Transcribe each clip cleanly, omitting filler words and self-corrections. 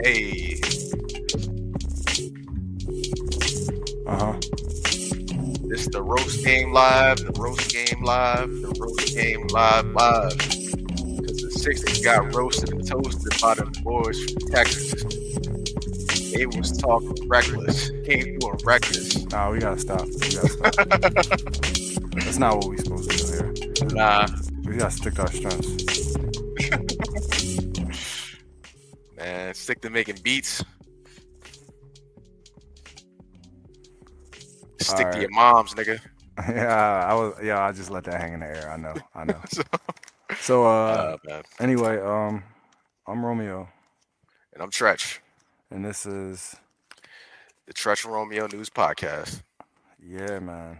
Hey, Uh-huh. this the roast game live, the roast game live, the roast game live. Because the Sixers got roasted and toasted by them boys from Texas. They was talking reckless, came through and reckless. Nah, we gotta stop. We gotta stop. That's not what we supposed to do here. Nah, We gotta stick to our strengths. man, stick to making beats. All Stick to your right. moms, nigga. I just let that hang in the air. I know. So, So man. anyway, I'm Romeo, And I'm Tretch, and this is the Tretch and Romeo News Podcast. yeah, man.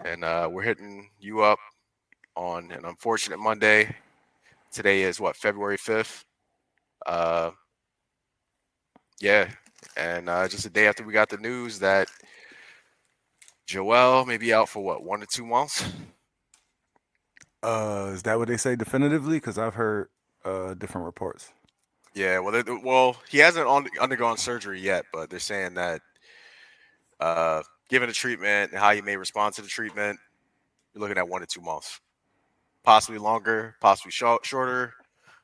And we're hitting you up on an unfortunate Monday. Today is what, February 5th? Uh, yeah. And just a day after we got the news that Joel may be out for what, 1 to 2 months? Is that what they say definitively? Because I've heard different reports. Yeah, well, he hasn't undergone surgery yet, but they're saying that given the treatment and how he may respond to the treatment, you're looking at 1 to 2 months, possibly longer, possibly shorter.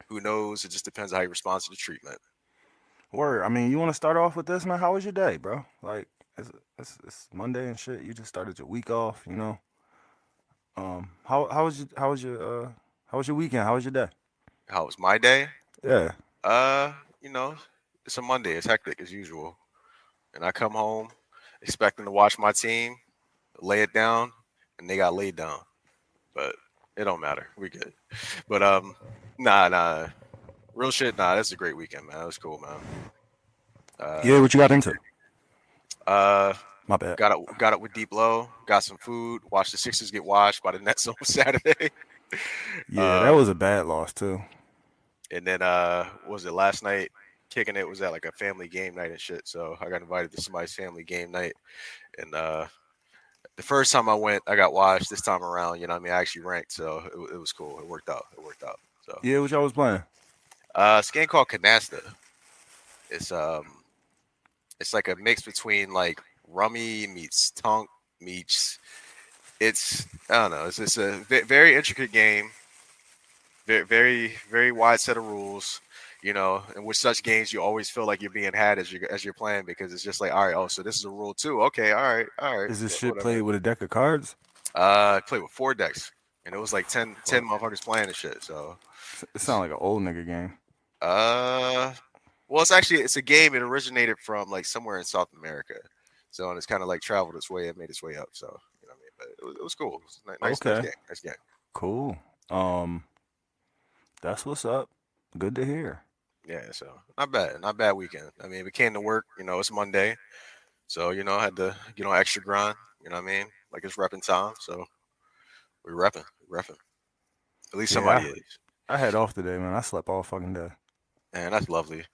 Who knows? It just depends how he responds to the treatment. Word. I mean, you want to start off with this, man? How was your day, bro? Like, it's Monday and shit. You just started your week off, you know. How was your weekend? How was your day? How was my day? Yeah. Uh, you know, it's a Monday. It's hectic as usual, and I come home expecting to watch my team lay it down, and they got laid down. But it don't matter. We good. But nah. Real shit. Nah, that's a great weekend, man. That was cool, man. Yeah. Uh, What you got into? uh, My bad. got it with Deep Low. Got some food. Watched the Sixers get washed by the Nets on Saturday. Yeah, that uh, was a bad loss too. and then what was it last night? Kicking it was at like a family game night and shit. So I got invited to somebody's family game night, and the first time I went, I got washed. This time around, you know, what I mean, I actually ranked, so it was cool. It worked out. It worked out. So, Yeah, what y'all was playing? it's a game called Canasta. It's it's like a mix between like rummy meets tonk meets. It's I don't know. It's a very intricate game. Very wide set of rules. You know, and with such games, you always feel like you're being had as you're playing because it's just like, all right, oh, so this is a rule too. Okay, all right, Is this yeah, shit whatever. played with a deck of cards? I played with 4 decks, and it was like 10 Fuck. motherfuckers playing and shit. So, It sounds like an old nigga game. uh, well, it's a game. It originated from like somewhere in South America, so and it's kind of like traveled its way and made its way up. So you know what I mean. But it was cool. It was a nice Okay. game. Nice game. Cool. Um, that's what's up. Good to hear. Yeah. So not bad weekend. I mean, we came to work. You know, it's Monday, so you know, I had to get on extra grind. You know what I mean? Like it's repping time. So we're repping. At least somebody Yeah, is, I had off today, man. I slept all fucking day. and that's lovely.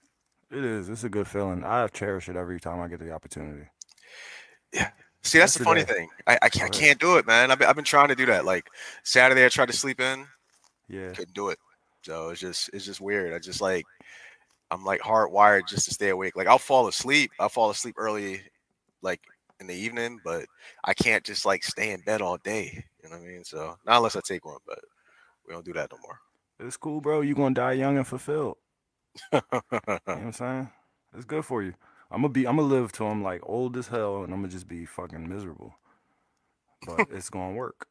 It is. It's a good feeling. I cherish it every time I get the opportunity. Yeah. See, that's the funny Yesterday. thing. Go I ahead. can't do it, man. I've been trying to do that. Like Saturday, I tried to sleep in, Yeah. couldn't do it. So it's just weird. I'm like hardwired just to stay awake. Like I'll fall asleep. I'll fall asleep early, like in the evening, but I can't just like stay in bed all day. You know what I mean? So not unless I take one, but we don't do that no It's cool, bro. You gonna die young and fulfilled. You know more. what I'm saying? It's good for you. I'm gonna live till I'm like old as hell and I'm gonna just be fucking miserable. But it's gonna work.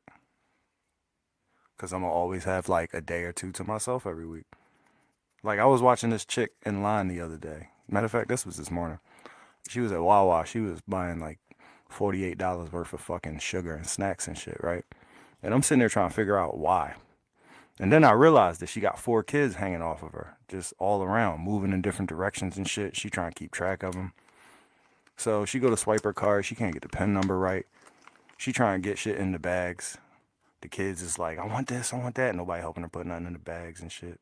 Cause I'm gonna always have like a day or two to myself every week. Like I was watching this chick in line the other day. Matter of fact, this was this morning. She was at Wawa. She was buying like $48 worth of fucking sugar and snacks and shit, right? And I'm sitting there trying to figure out why. And then I realized that she got 4 kids hanging off of her, just all around, moving in different directions and shit. She trying to keep track of them. So she go to swipe her card. She can't get the pin number right. She trying to get shit in the bags. The kids is like, I want this, I want that. Nobody helping her put nothing in the bags and shit.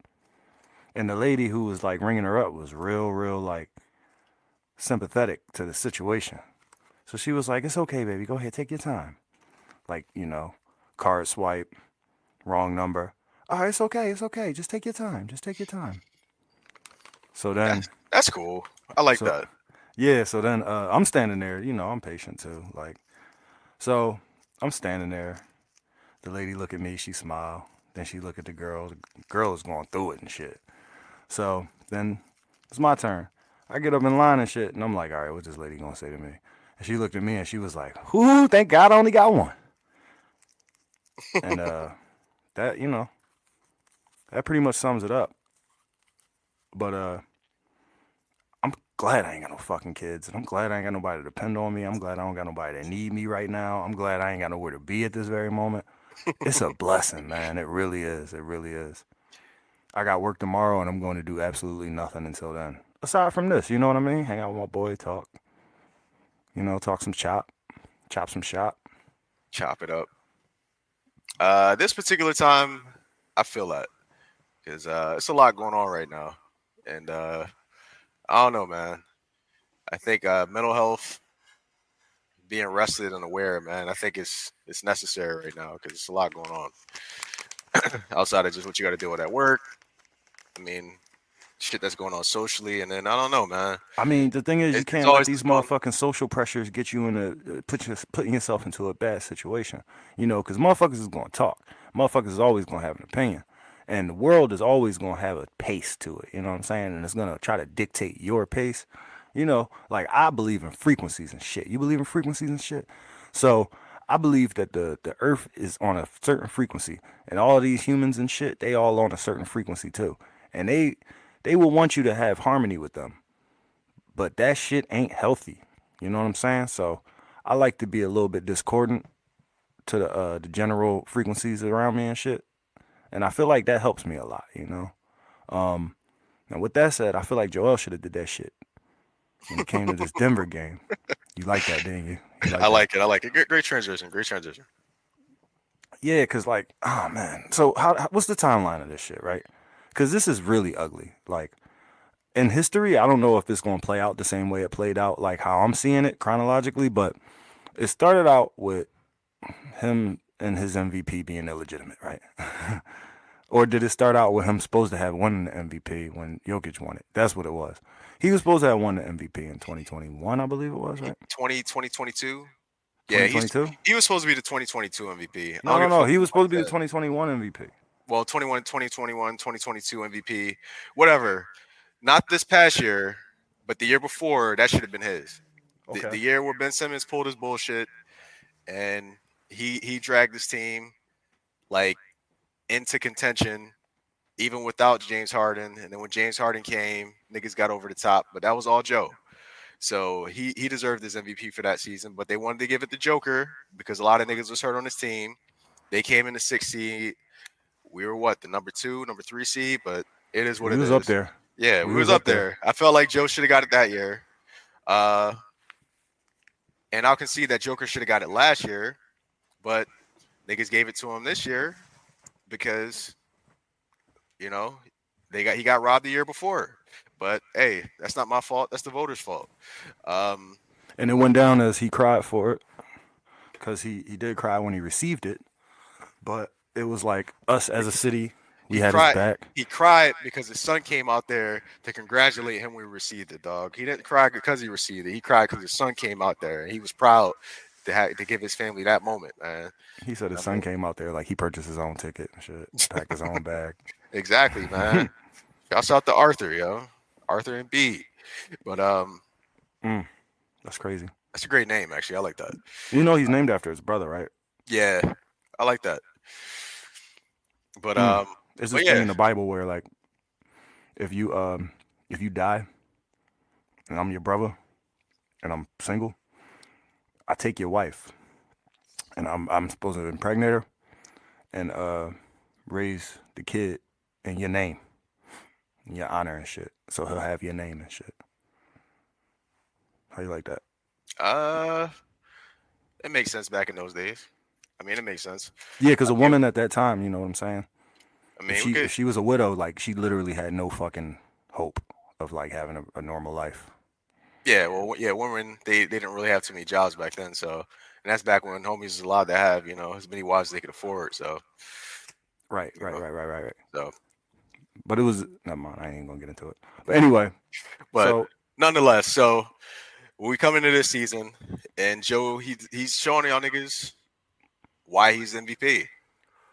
And the lady who was like ringing her up was real like sympathetic to the situation. So she was like, it's okay, baby. Go ahead, take your time. Like, card swipe, wrong number. All right, it's okay. It's okay. Just take your time. Just take your time. So then Yes. That's cool. I like So that. yeah, so then I'm standing there, you know, I'm patient too. Like, so I'm standing there. The lady look at me, she smile. Then she look at the girl. The girl is going through it and shit. So then it's my turn. I get up in line and shit, and I'm like, all right, what's this lady gonna say to me? And she looked at me and she was like, "Whoo, thank God I only got one." And that, you know, that pretty much sums it up. But I'm glad I ain't got no fucking kids, and I'm glad I ain't got nobody to depend on me. I'm glad I don't got nobody that need me right now. I'm glad I ain't got nowhere to be at this very moment. It's a blessing, man. It really is. It really is. I got work tomorrow, and I'm going to do absolutely nothing until then. Aside from this, you know what I mean? Hang out with my boy, talk. You know, talk some chop some shop. Chop it up. This particular time, I feel that because it's a lot going on right now, and I don't know, man. I think mental health, being rested and aware, man. I think it's necessary right now because it's a lot going on outside of just what you got to deal with at work. I mean, shit that's going on socially, and then I don't know, man. I mean, the thing is, you It's can't let always these this going. motherfucking social pressures get you in putting yourself into a bad situation. You know, because motherfuckers is gonna talk. Motherfuckers is always gonna have an opinion, and the world is always gonna have a pace to it. You know what I'm saying? And it's gonna try to dictate your pace. You know, like I believe in frequencies and shit. You believe in frequencies and shit. So I believe that the Earth is on a certain frequency, and all of these humans and shit, they all on a certain frequency too, and they will want you to have harmony with them, but that shit ain't healthy. You know what I'm saying? So I like to be a little bit discordant to the general frequencies around me and shit, and I feel like that helps me a lot. You know. Um, and with that said, I feel like Joel should have did that shit when it came to this Denver game. You like that, didn't you? You I like that? like it. I like it. Great transition. Great transition. Yeah, cause like, oh man. So what's the timeline of this shit, right? Cause this is really ugly. Like in history, I don't know if it's gonna play out the same way it played out, like how I'm seeing it chronologically, but it started out with him and his MVP being illegitimate, right? Or did it start out with him supposed to have won the MVP when Jokic won it? That's what it was. He was supposed to have won the MVP in 2021, I believe it was, right? 2022. Yeah, 2022? he was supposed to be the 2022 MVP. I No, don't no, give a no. fuck He what was supposed to be nobody the said. 2021 MVP. Well, 2021, 2022 MVP, whatever. Not this past year, but the year before, that should have been his. The Okay. year where Ben Simmons pulled his bullshit and he dragged his team like into contention even without James Harden. And then when James Harden came, niggas got over the top. But that was all Joe. So he deserved his MVP for that season. But they wanted to give it to Joker because a lot of niggas was hurt on his team. They came in the 6th seed. We were what, the number 2, number 3 seed, but it is what We it was up is. there. Yeah, We we was was up up there. there. I felt like Joe should have got it that year. Uh, and I'll concede that Joker should have got it last year, but niggas gave it to him this year because you know he got robbed the year before. But hey, that's not my fault. That's the voters' fault. Um, And it went down as he cried for it because he did cry when he received it. But it was like us as a city, we he had his cried. back. He cried because his son came out there to congratulate him when he received it, dog. He didn't cry because he received it. He cried because his son came out there and he was proud to give his family that moment, man. He said his I son mean, came out there like he purchased his own ticket and shit, packed his own bag. exactly, man. Shouts out to Arthur, yo. Arthur and B. But That's crazy. that's a great name, actually. I like that. You know he's named after his brother, right? Yeah, I like that. But There's this but thing yeah, in the Bible where like if you die and I'm your brother and I'm single, I take your wife and I'm supposed to impregnate her and raise the kid in your name, in your honor and shit. So he'll have your name and shit. How you like that? uh, it makes sense back in those days. I mean, it makes sense. Yeah, because I a mean, woman at that time, you know what I'm saying? I If mean, we she could. if she was a widow, like she literally had no fucking hope of like having a normal life. Yeah, well, yeah, women they didn't really have too many jobs back then, so and that's back when homies was allowed to have as many wives as they could afford. So Right, you right, know, right, right, right, right. so But it was never mind. I ain't gonna get into it. But anyway, But So nonetheless, so when we come into this season, and Joe, he's showing y'all niggas why he's MVP.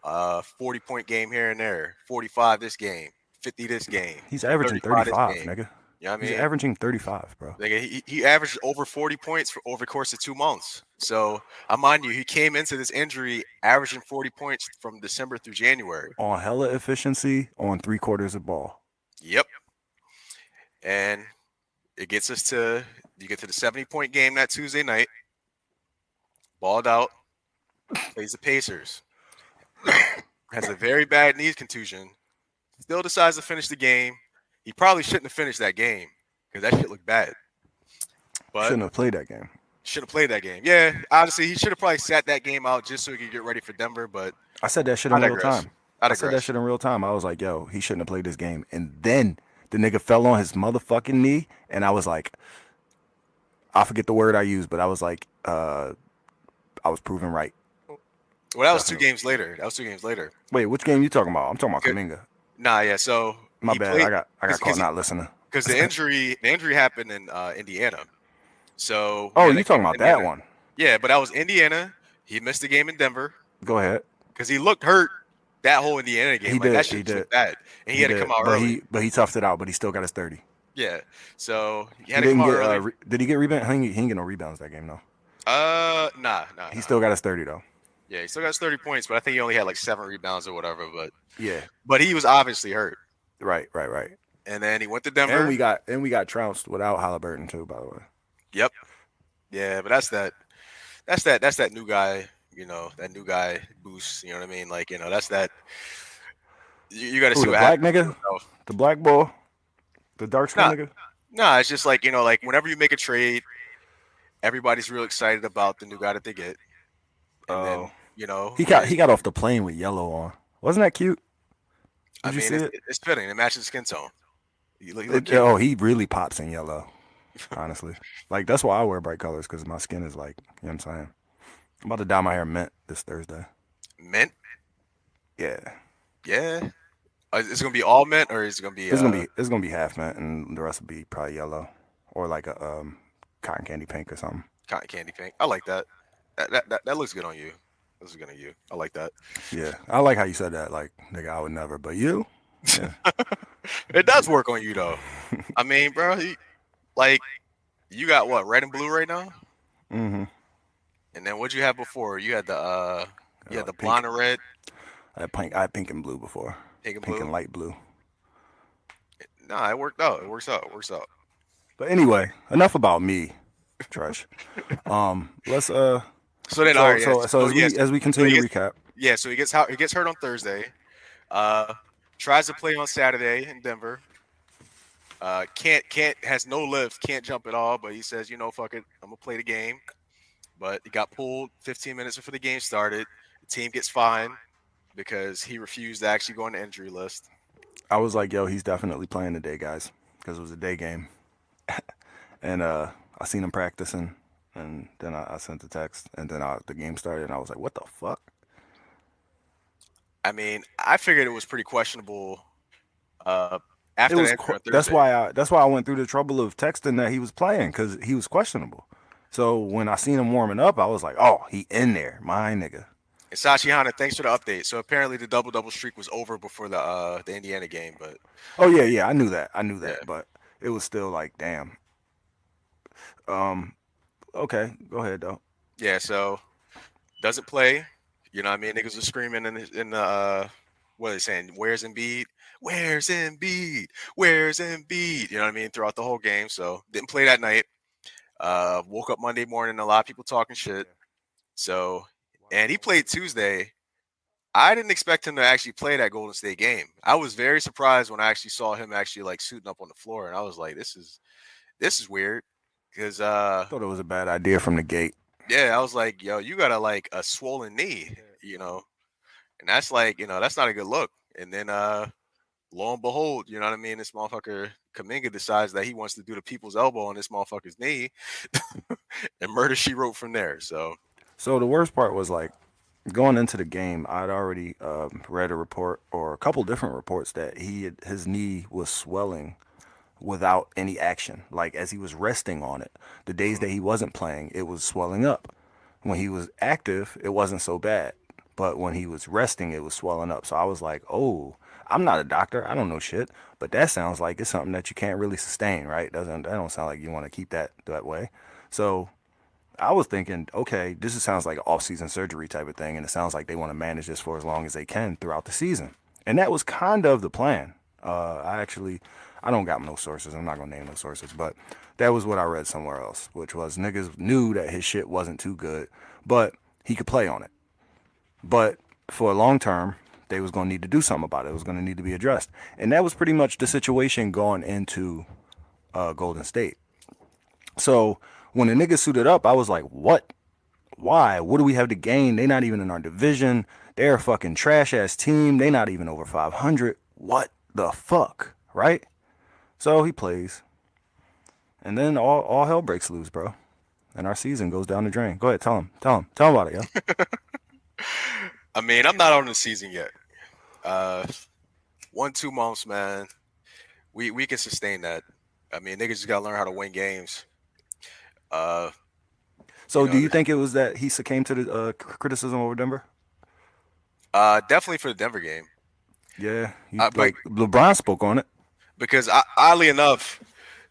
40-point game here and there, 45 this game, 50 this game, he's averaging 35 this 35, game. nigga. You know what I He's mean? averaging 35, bro. Like he averaged over 40 points for over the course of 2 months. So I mind you, he came into this injury averaging 40 points from December through January. On hella efficiency on 3/4 of ball. Yep. And it gets us to you get to the 70-point game that Tuesday night. Balled out, plays the Pacers. Has a very bad knee contusion. Still decides to finish the game. He probably shouldn't have finished that game because that shit looked bad. But Shouldn't have played that game. should have played that game. Yeah, honestly, he should have probably sat that game out just so he could get ready for Denver. But I said that shit in I real digress. time. I I said that digress. shit in real time. I was like, yo, he shouldn't have played this game. And then the nigga fell on his motherfucking knee, and I was like, I forget the word I used, but I was like, I was proven right. Well, that was 2 games later. That was 2 games later. Wait, which game you talking about? I'm talking about Good. Kaminga. Nah, yeah. So My he bad. played- I got 'cause caught he- not listening. because the injury happened in Indiana. So Oh, yeah, you that talking game in about that Indiana. one? Yeah, but that was Indiana. He missed the game in Denver Go ahead. because he looked hurt that whole Indiana game. He Like did, that he shit did. looked bad, and he had to did, come out but early. he toughed it out, but he still got his 30. Yeah, so he He had to come didn't out get. early. Did he get rebound? He didn't get no rebounds that game though. Nah. He still got his 30 though. Yeah, he still got his 30 points, but I think he only had like 7 rebounds or whatever. Yeah. But he was obviously hurt, Right. and then he went to Denver. And we got trounced without Halliburton too, by the way. Yep. Yeah, but that's that new guy. You know, that new guy boost. You know what I mean? Like, you know, that's that. You got to Who, see the what black happens. nigga? The black boy? The dark skin Nah. nigga? No, it's just like, you know, like whenever you make a trade, everybody's real excited about the new guy that they get. And then, Oh. you know, He got off the plane with yellow on. Wasn't that cute? I Did you mean, see it? it's fitting. It matches skin tone. You look cute. Oh, he really pops in yellow. Honestly. Like, that's why I wear bright colors, because my skin is like, you know what I'm saying? I'm about to dye my hair mint this Thursday. Mint? Yeah. Yeah. It's gonna be all mint, or is it gonna be? It's gonna be half mint, and the rest will be probably yellow, or like a cotton candy pink or something. cotton candy pink. I like that. That looks good on you. That looks good on you. I like that. Yeah, I like how you said that. Like, nigga, I would never, but you. Yeah. It does work on you though. I mean, bro, like you got what, red and blue right now? Mm-hmm. And then what'd you have before? You had the pink. blonde and red, I had pink and blue before. pink and Pink blue. and light blue. Nah, it worked out. It works out. It works out. But anyway, enough about me, Trash. Let's So then, all right. so as we continue so to recap. Yeah, so he gets hurt on Thursday. Tries to play on Saturday in Denver. Has no lift, can't jump at all, but he says, you know, fuck it, I'm gonna play the game. But he got pulled 15 minutes before the game started. The team gets fined because he refused to actually go on the injury list. I was like, yo, he's definitely playing today, guys, because it was a day game. And I seen him practicing, and then I sent the text, and then the game started, and I was like, what the fuck? I mean, I figured it was pretty questionable. After It was the injury on that's Thursday. why I went through the trouble of texting that he was playing, because he was questionable. So when I seen him warming up, I was like, oh, he in there, my nigga. And Sachi Hana, thanks for the update. So apparently the double streak was over before the Indiana game, but Oh yeah, I knew that, Yeah. but it was still like, damn. Okay, go ahead though. yeah, so doesn't play. You know what I mean? Niggas are screaming in the what are they saying? Where's Embiid? Where's Embiid? Where's Embiid? You know what I mean? Throughout the whole game. So didn't play that night. Woke up Monday morning, a lot of people talking shit. So, and he played Tuesday. I didn't expect him to actually play that Golden State game. I was very surprised when I actually saw him actually like suiting up on the floor, and I was like, this is weird. Because I thought it was a bad idea from the gate. yeah, I was like, yo, you got like a swollen knee, you know, and that's like, you know, that's not a good look. And then lo and behold, you know what I mean? This motherfucker Kaminga decides that he wants to do the people's elbow on this motherfucker's knee, and murder she wrote from there. So So the worst part was like going into the game, I'd already read a report or a couple different reports that his knee was swelling without any action. Like as he was resting on it, the days Mhm. that he wasn't playing, it was swelling up. When he was active, it wasn't so bad. But when he was resting, it was swelling up. So I was like, oh, I'm not a doctor. I don't know shit. But that sounds like it's something that you can't really sustain, right? Doesn't that don't sound like you want to keep that way. So I was thinking, okay, sounds like an off-season surgery type of thing, and it sounds like they want to manage this for as long as they can throughout the season. And that was kind of the plan. I don't got no sources. I'm not gonna name no sources, but that was what I read somewhere else, which was niggas knew that his shit wasn't too good, but he could play on it. But for a long term, they was gonna need to do something about it. It was gonna need to be addressed, and that was pretty much the situation going into Golden State. So when the niggas suited up, I was like, what? Why? What do we have to gain? They not even in our division. They're a fucking trash ass team. They not even over 500. What the fuck? Right? So he plays. And then all hell breaks loose, bro. And our season goes down the drain. Go ahead, tell him. Tell him about it, yo. I mean, I'm not on the season yet. 1-2 months, man. We can sustain that. I mean, niggas just gotta learn how to win games. Uh, you So do know, you think it was that he succumbed to the criticism over Denver? definitely for the Denver game. Yeah, But like LeBron spoke on it. because oddly enough,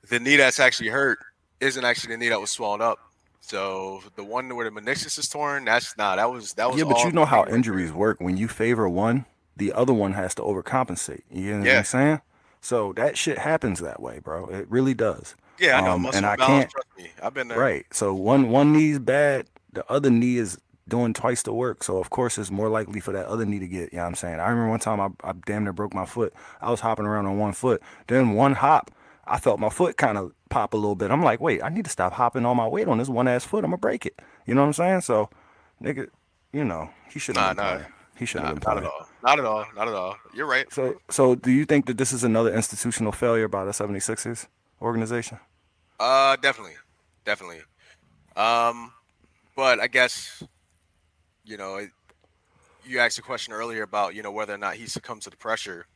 the knee that's actually hurt isn't actually the knee that was swollen up. So the one where the meniscus is torn, that was Yeah, but all you the know how knee right there. injuries work. When you favor one, the other one has to overcompensate. You know what I'm Yeah, saying? So that shit happens that way, bro. It really does. yeah, I know And muscle I imbalance. can't. Trust me, I've been there. Right. So one knee's bad, the other knee is doing twice the work. So of course it's more likely for that other knee to get, you know what I'm saying? I remember one time I damn near broke my foot. I was hopping around on one foot. Then one hop, I felt my foot kind of pop a little bit. I'm like, wait, I need to stop hopping all my weight on this one ass foot. I'm gonna break it. You know what I'm saying? So, nigga, he shouldn't Nah, have been nah, playing. He shouldn't nah, have been not at playing. all. Not at all. Not at all. You're right. So do you think that this is another institutional failure by the 76ers organization? Definitely, definitely. Um, but I guess you know you asked a question earlier about whether or not he succumbs to the pressure.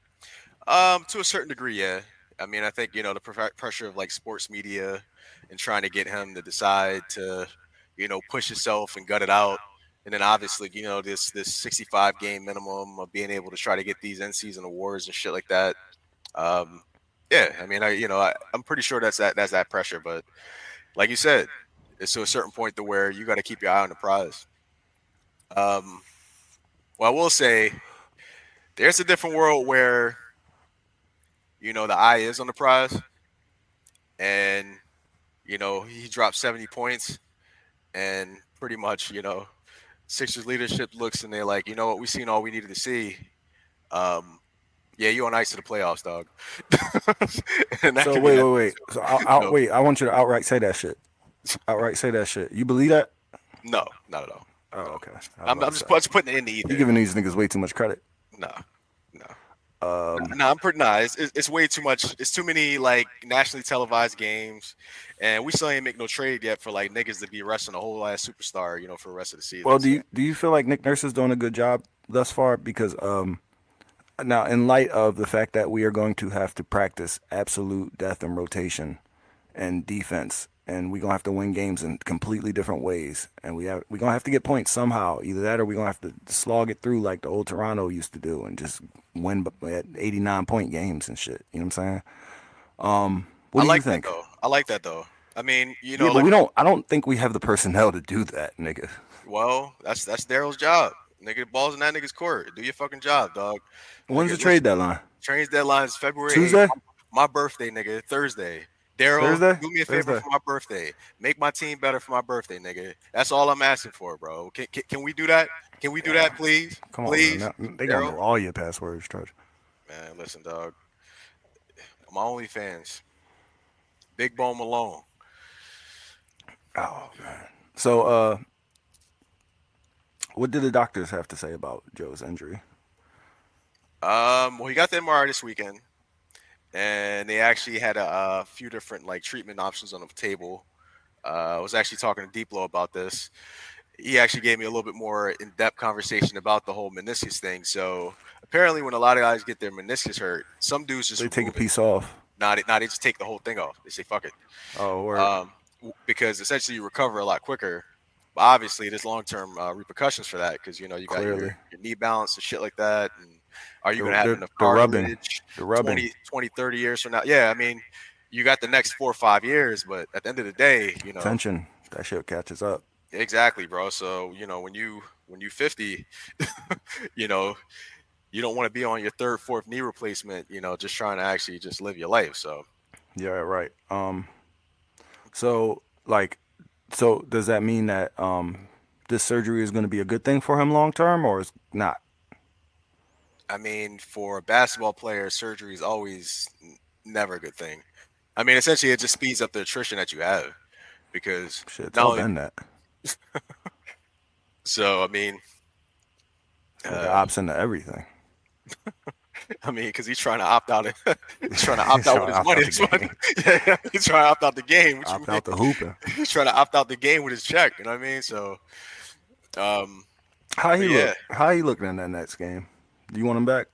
To a certain degree, yeah. I mean, I think the pressure of like sports media and trying to get him to decide to, push himself and gut it out, and then obviously, this 65 game minimum of being able to try to get these in season awards and shit like that. Um, yeah, I mean, I'm pretty sure that's that pressure, but like you said, it's to a certain point to where you got to keep your eye on the prize. Um, well, I will say there's a different world where the eye is on the prize, and he dropped 70 points, and pretty much Sixers leadership looks and they're like, you know what, we seen all we needed to see. Um, yeah, you on ice to the playoffs, dog. And that So could be that. wait. So No, wait. I want you to outright say that shit. Outright say that shit. You believe that? no, not at all. Oh, No, okay. I was I'm, about I'm to say just putting it in the you ether. giving these niggas way too much credit. No, no. Um, No, I'm pretty. Nah, it's way too much. It's too many like nationally televised games, and we still ain't make no trade yet for like niggas to be resting a whole ass superstar, for the rest of the season. well, So do you feel like Nick Nurse is doing a good job thus far? Because now in light of the fact that we are going to have to practice absolute death and rotation and defense, and we're gonna have to win games in completely different ways, and we're gonna have to get points somehow. Either that, or we're gonna have to slog it through like the old Toronto used to do, and just win at 89-point games and shit. You know what I'm saying? What I do you like that think? though. I like that though. I mean, Yeah, but like, we don't. I don't think we have the personnel to do that, nigga. well, that's Daryl's job. Nigga, the ball's in that nigga's court. Do your fucking job, dog. When's Nigga, the trade listen. deadline? Train's deadline is February 8th. Tuesday? My birthday, nigga. Thursday. Daryl, Thursday? do me a favor Thursday. for my birthday. Make my team better for my birthday, nigga. That's all I'm asking for, bro. Can we do that? Can we do that, please? Come on, man. Please, They gonna Daryl. know all your passwords, Trudge. Man, listen, dog. My only fans, Big Bone Malone. Oh man. So, what did the doctors have to say about Joe's injury? Well, he got the MRI this weekend, and they actually had a few different like treatment options on the table. I was actually talking to Deeplo about this. He actually gave me a little bit more in-depth conversation about the whole meniscus thing. So apparently, when a lot of guys get their meniscus hurt, some dudes just They take a remove it. piece off. They just take the whole thing off. They say fuck it. Oh, or Because essentially you recover a lot quicker. But obviously, there's long-term repercussions for that because you got clearly your knee balance and shit like that. And are you the going to have the, enough the rubbing, cartilage the rubbing. 30 years from now? Yeah, I mean, you got the next 4 or 5 years, but at the end of the day, Tension, that shit catches up. exactly, bro. So when you 50, you know, you don't want to be on your third, fourth knee replacement. Just trying to actually just live your life. So Yeah, right. So like, so does that mean that this surgery is going to be a good thing for him long term, or is not? I mean, for a basketball player, surgery is always never a good thing. I mean, essentially, it just speeds up the attrition that you have because Shit, not tell only Ben that. so. I mean, Nigga uh, opts into everything. because he's trying to opt out. He's trying to opt He's out trying with to his opt out money. the That's what, game. yeah, he's trying to opt out the game. Which Opt out the hooping. he's trying to opt out the game with his check. You know what I mean? So, um, How he but yeah, look? How he looking in that next game? Do you want him back?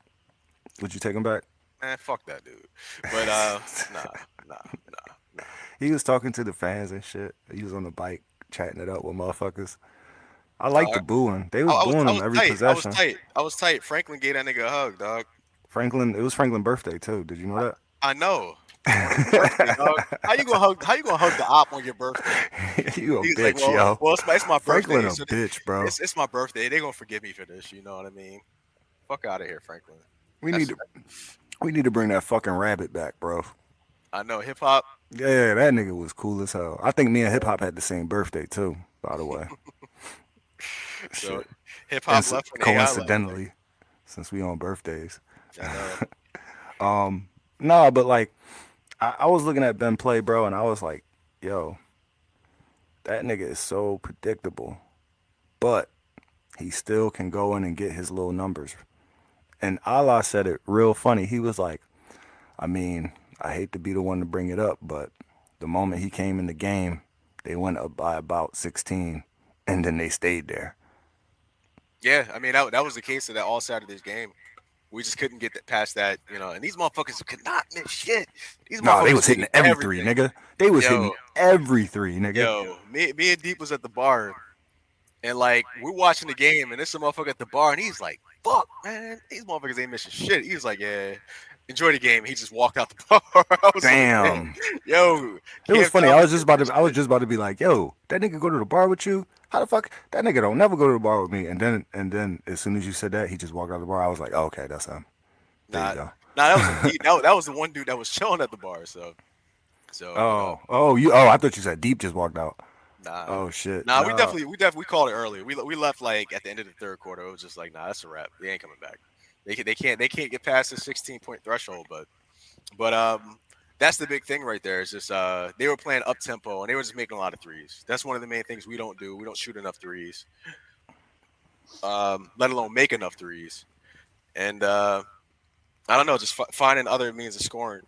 Would you take him back? man, fuck that dude. But nah, nah, nah. He was talking to the fans and shit. He was on the bike chatting it up with motherfuckers. I like the booing. They was booing I him was every tight. I was possession. tight. I was tight. Franklin gave that nigga a hug, dog. Franklin, it was Franklin's birthday too. Did you know I know. On his birthday, dog. How you gonna hug? How you gonna hug the op on your birthday? that? You a He's like, bitch, yo. it's my Franklin birthday. a So bitch, bro. it's my birthday. They gonna forgive me for this. You know what I mean? Fuck out of here, Franklin. We need That's to we need to bring that fucking rabbit back, bro. I know hip hop. Yeah, that nigga was cool as hell. I think me and Hip Hop had the same birthday too, by the way. So Shit. hip hop left when AI left. Coincidentally, since we on birthdays. I know. No, but like I was looking at Ben play, bro, and I was like, yo, that nigga is so predictable. But he still can go in and get his little numbers. And Allah said it real funny. He was like, I mean, I hate to be the one to bring it up, but the moment he came in the game, they went up by about 16, and then they stayed there. Yeah, I mean that was the case of that all Saturday's game. We just couldn't get past that, And these motherfuckers could not miss shit. These No, they motherfuckers was hitting hitting every three, everything. nigga. They was Yo, hitting every three, nigga. me and Deep was at the bar, and like we're watching the game, and there's some motherfucker at the bar, and he's like, "Fuck, man, these motherfuckers ain't missing shit." He was like, "Yeah, enjoy the game." He just walked out the bar. I was Damn. like, yo, It was Cam funny. I was Thomas- just about to be like, yo, that nigga go to the bar with you? How the fuck that nigga don't never go to the bar with me? And then as soon as you said that, he just walked out of the bar. I was like, oh, okay, that's him. There you go. Nah, that was the one dude that was chilling at the bar. So I thought you said Deep just walked out. nah, Oh shit. nah, we definitely called it early. We left like at the end of the third quarter. It was just like, nah, that's a wrap. They ain't coming back. They can't get past the 16-point threshold. But that's the big thing right there. Is just they were playing up tempo and they were just making a lot of threes. That's one of the main things we don't do. We don't shoot enough threes, let alone make enough threes. And I don't know, just finding other means of scoring.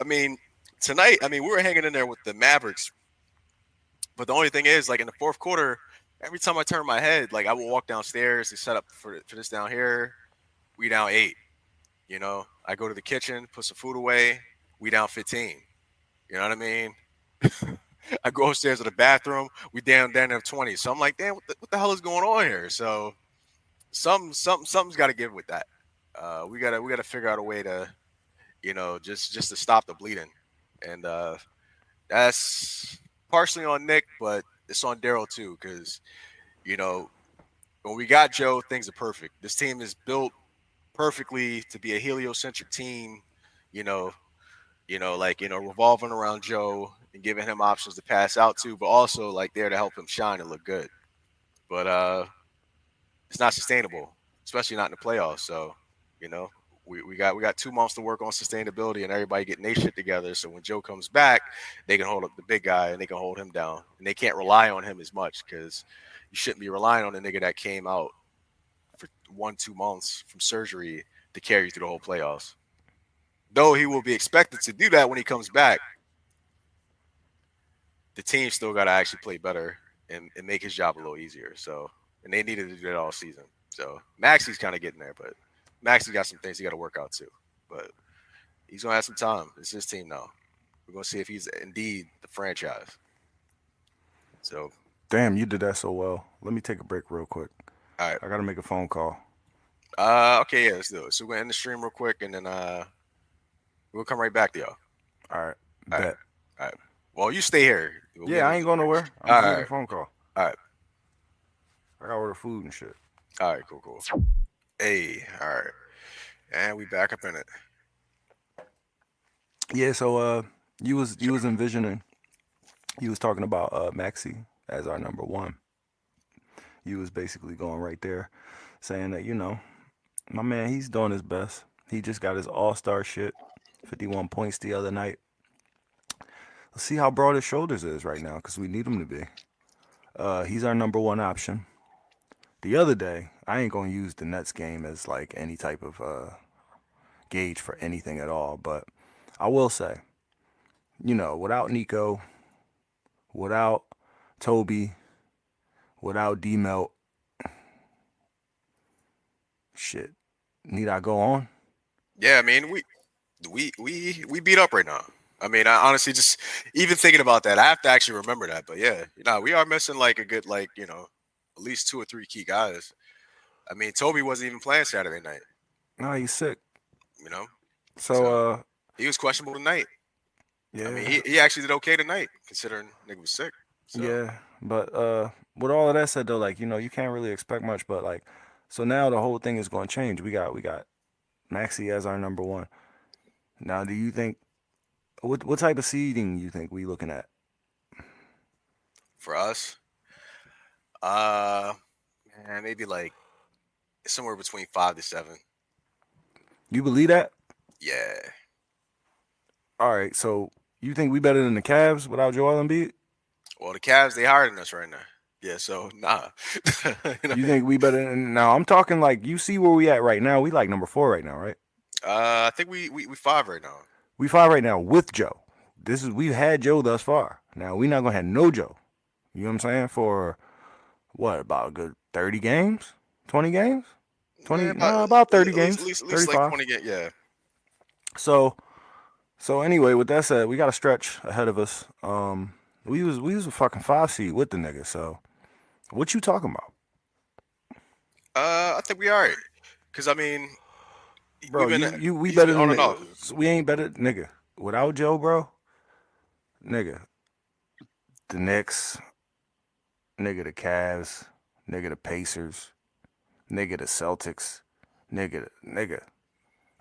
I mean, tonight, we were hanging in there with the Mavericks, but the only thing is, like in the fourth quarter, every time I turn my head, like I will walk downstairs to set up for this down here. We down 8. I go to the kitchen, put some food away. We down 15. You know what I mean? I go upstairs to the bathroom. We down there 20. So I'm like, damn, what the hell is going on here? So something's got to give with that. We gotta figure out a way to, just to stop the bleeding, and that's partially on Nick, but it's on Daryl too, because when we got Joe, things are perfect. This team is built perfectly to be a heliocentric team, revolving around Joe and giving him options to pass out to, but also like there to help him shine and look good. But it's not sustainable, especially not in the playoffs. So, we got 2 months to work on sustainability and everybody getting their shit together. So when Joe comes back, they can hold up the big guy and they can hold him down. And they can't rely on him as much because you shouldn't be relying on a nigga that came out for 1-2 months from surgery to carry you through the whole playoffs. Though he will be expected to do that when he comes back, the team still got to actually play better and make his job a little easier. So, and they needed to do that all season. So Maxi's kind of getting there, but Maxi's got some things he got to work out too. But He's gonna have some time. It's his team now. We're gonna see if he's indeed the franchise. So, Damn, you did that so well. Let me take a break real quick. all right. I gotta make a phone call. Okay, yeah, let's do it. So we're gonna end the stream real quick, and then we'll come right back to y'all. All right, All right. bet. All right. Well, you stay here. Yeah, I ain't going nowhere. I'm All just making right. a phone call. All right. I gotta order food and shit. All right. Cool. Hey. All right. And we back up in it. Yeah, so you was envisioning, you was talking about Maxi as our number one. You was basically going right there, saying that my man, he's doing his best. He just got his all-star shit, 51 points the other night. Let's see how broad his shoulders is right now, because we need him to be. He's our number one option. The other day, I ain't gonna use the Nets game as like any type of gauge for anything at all, but I will say, without Nico, without Toby, without D-Melt, shit, need I go on? Yeah, I mean we beat up right now. I mean, I honestly just even thinking about that, I have to actually remember that. But yeah, we are missing like a good at least 2 or 3 key guys. I mean, Toby wasn't even playing Saturday night. No, he's sick. So he was questionable tonight. Yeah. I mean, he actually did okay tonight considering nigga was sick. So. Yeah, but with all of that said though, like you can't really expect much. But like, so now the whole thing is going to change. We got Maxi as our number one. Now, do you think what type of seeding you think we looking at for us? Maybe like somewhere between 5 to 7. You believe that? Yeah. All right. So you think we better than the Cavs without Joel Embiid? Well, the Cavs, they higher than us right now. Yeah, so nah. You think we better than now? I'm talking like you see where we at right now. We like number 4 right now, right? I think we 5 right now. We 5 right now with Joe. We've had Joe thus far. Now we not gonna have no Joe. You know what I'm saying? For what, about a good 30 games? 20 games? 20 about 30 games. At least 35. like 20 games, yeah. So anyway, with that said, we got a stretch ahead of us. We was a fucking 5 seed with the nigga. So, what you talking about? I think we are, cause I mean, bro, we better than we ain't better, nigga. Without Joe, bro, nigga, the Knicks, nigga, the Cavs, nigga, the Pacers, nigga, the Celtics, nigga.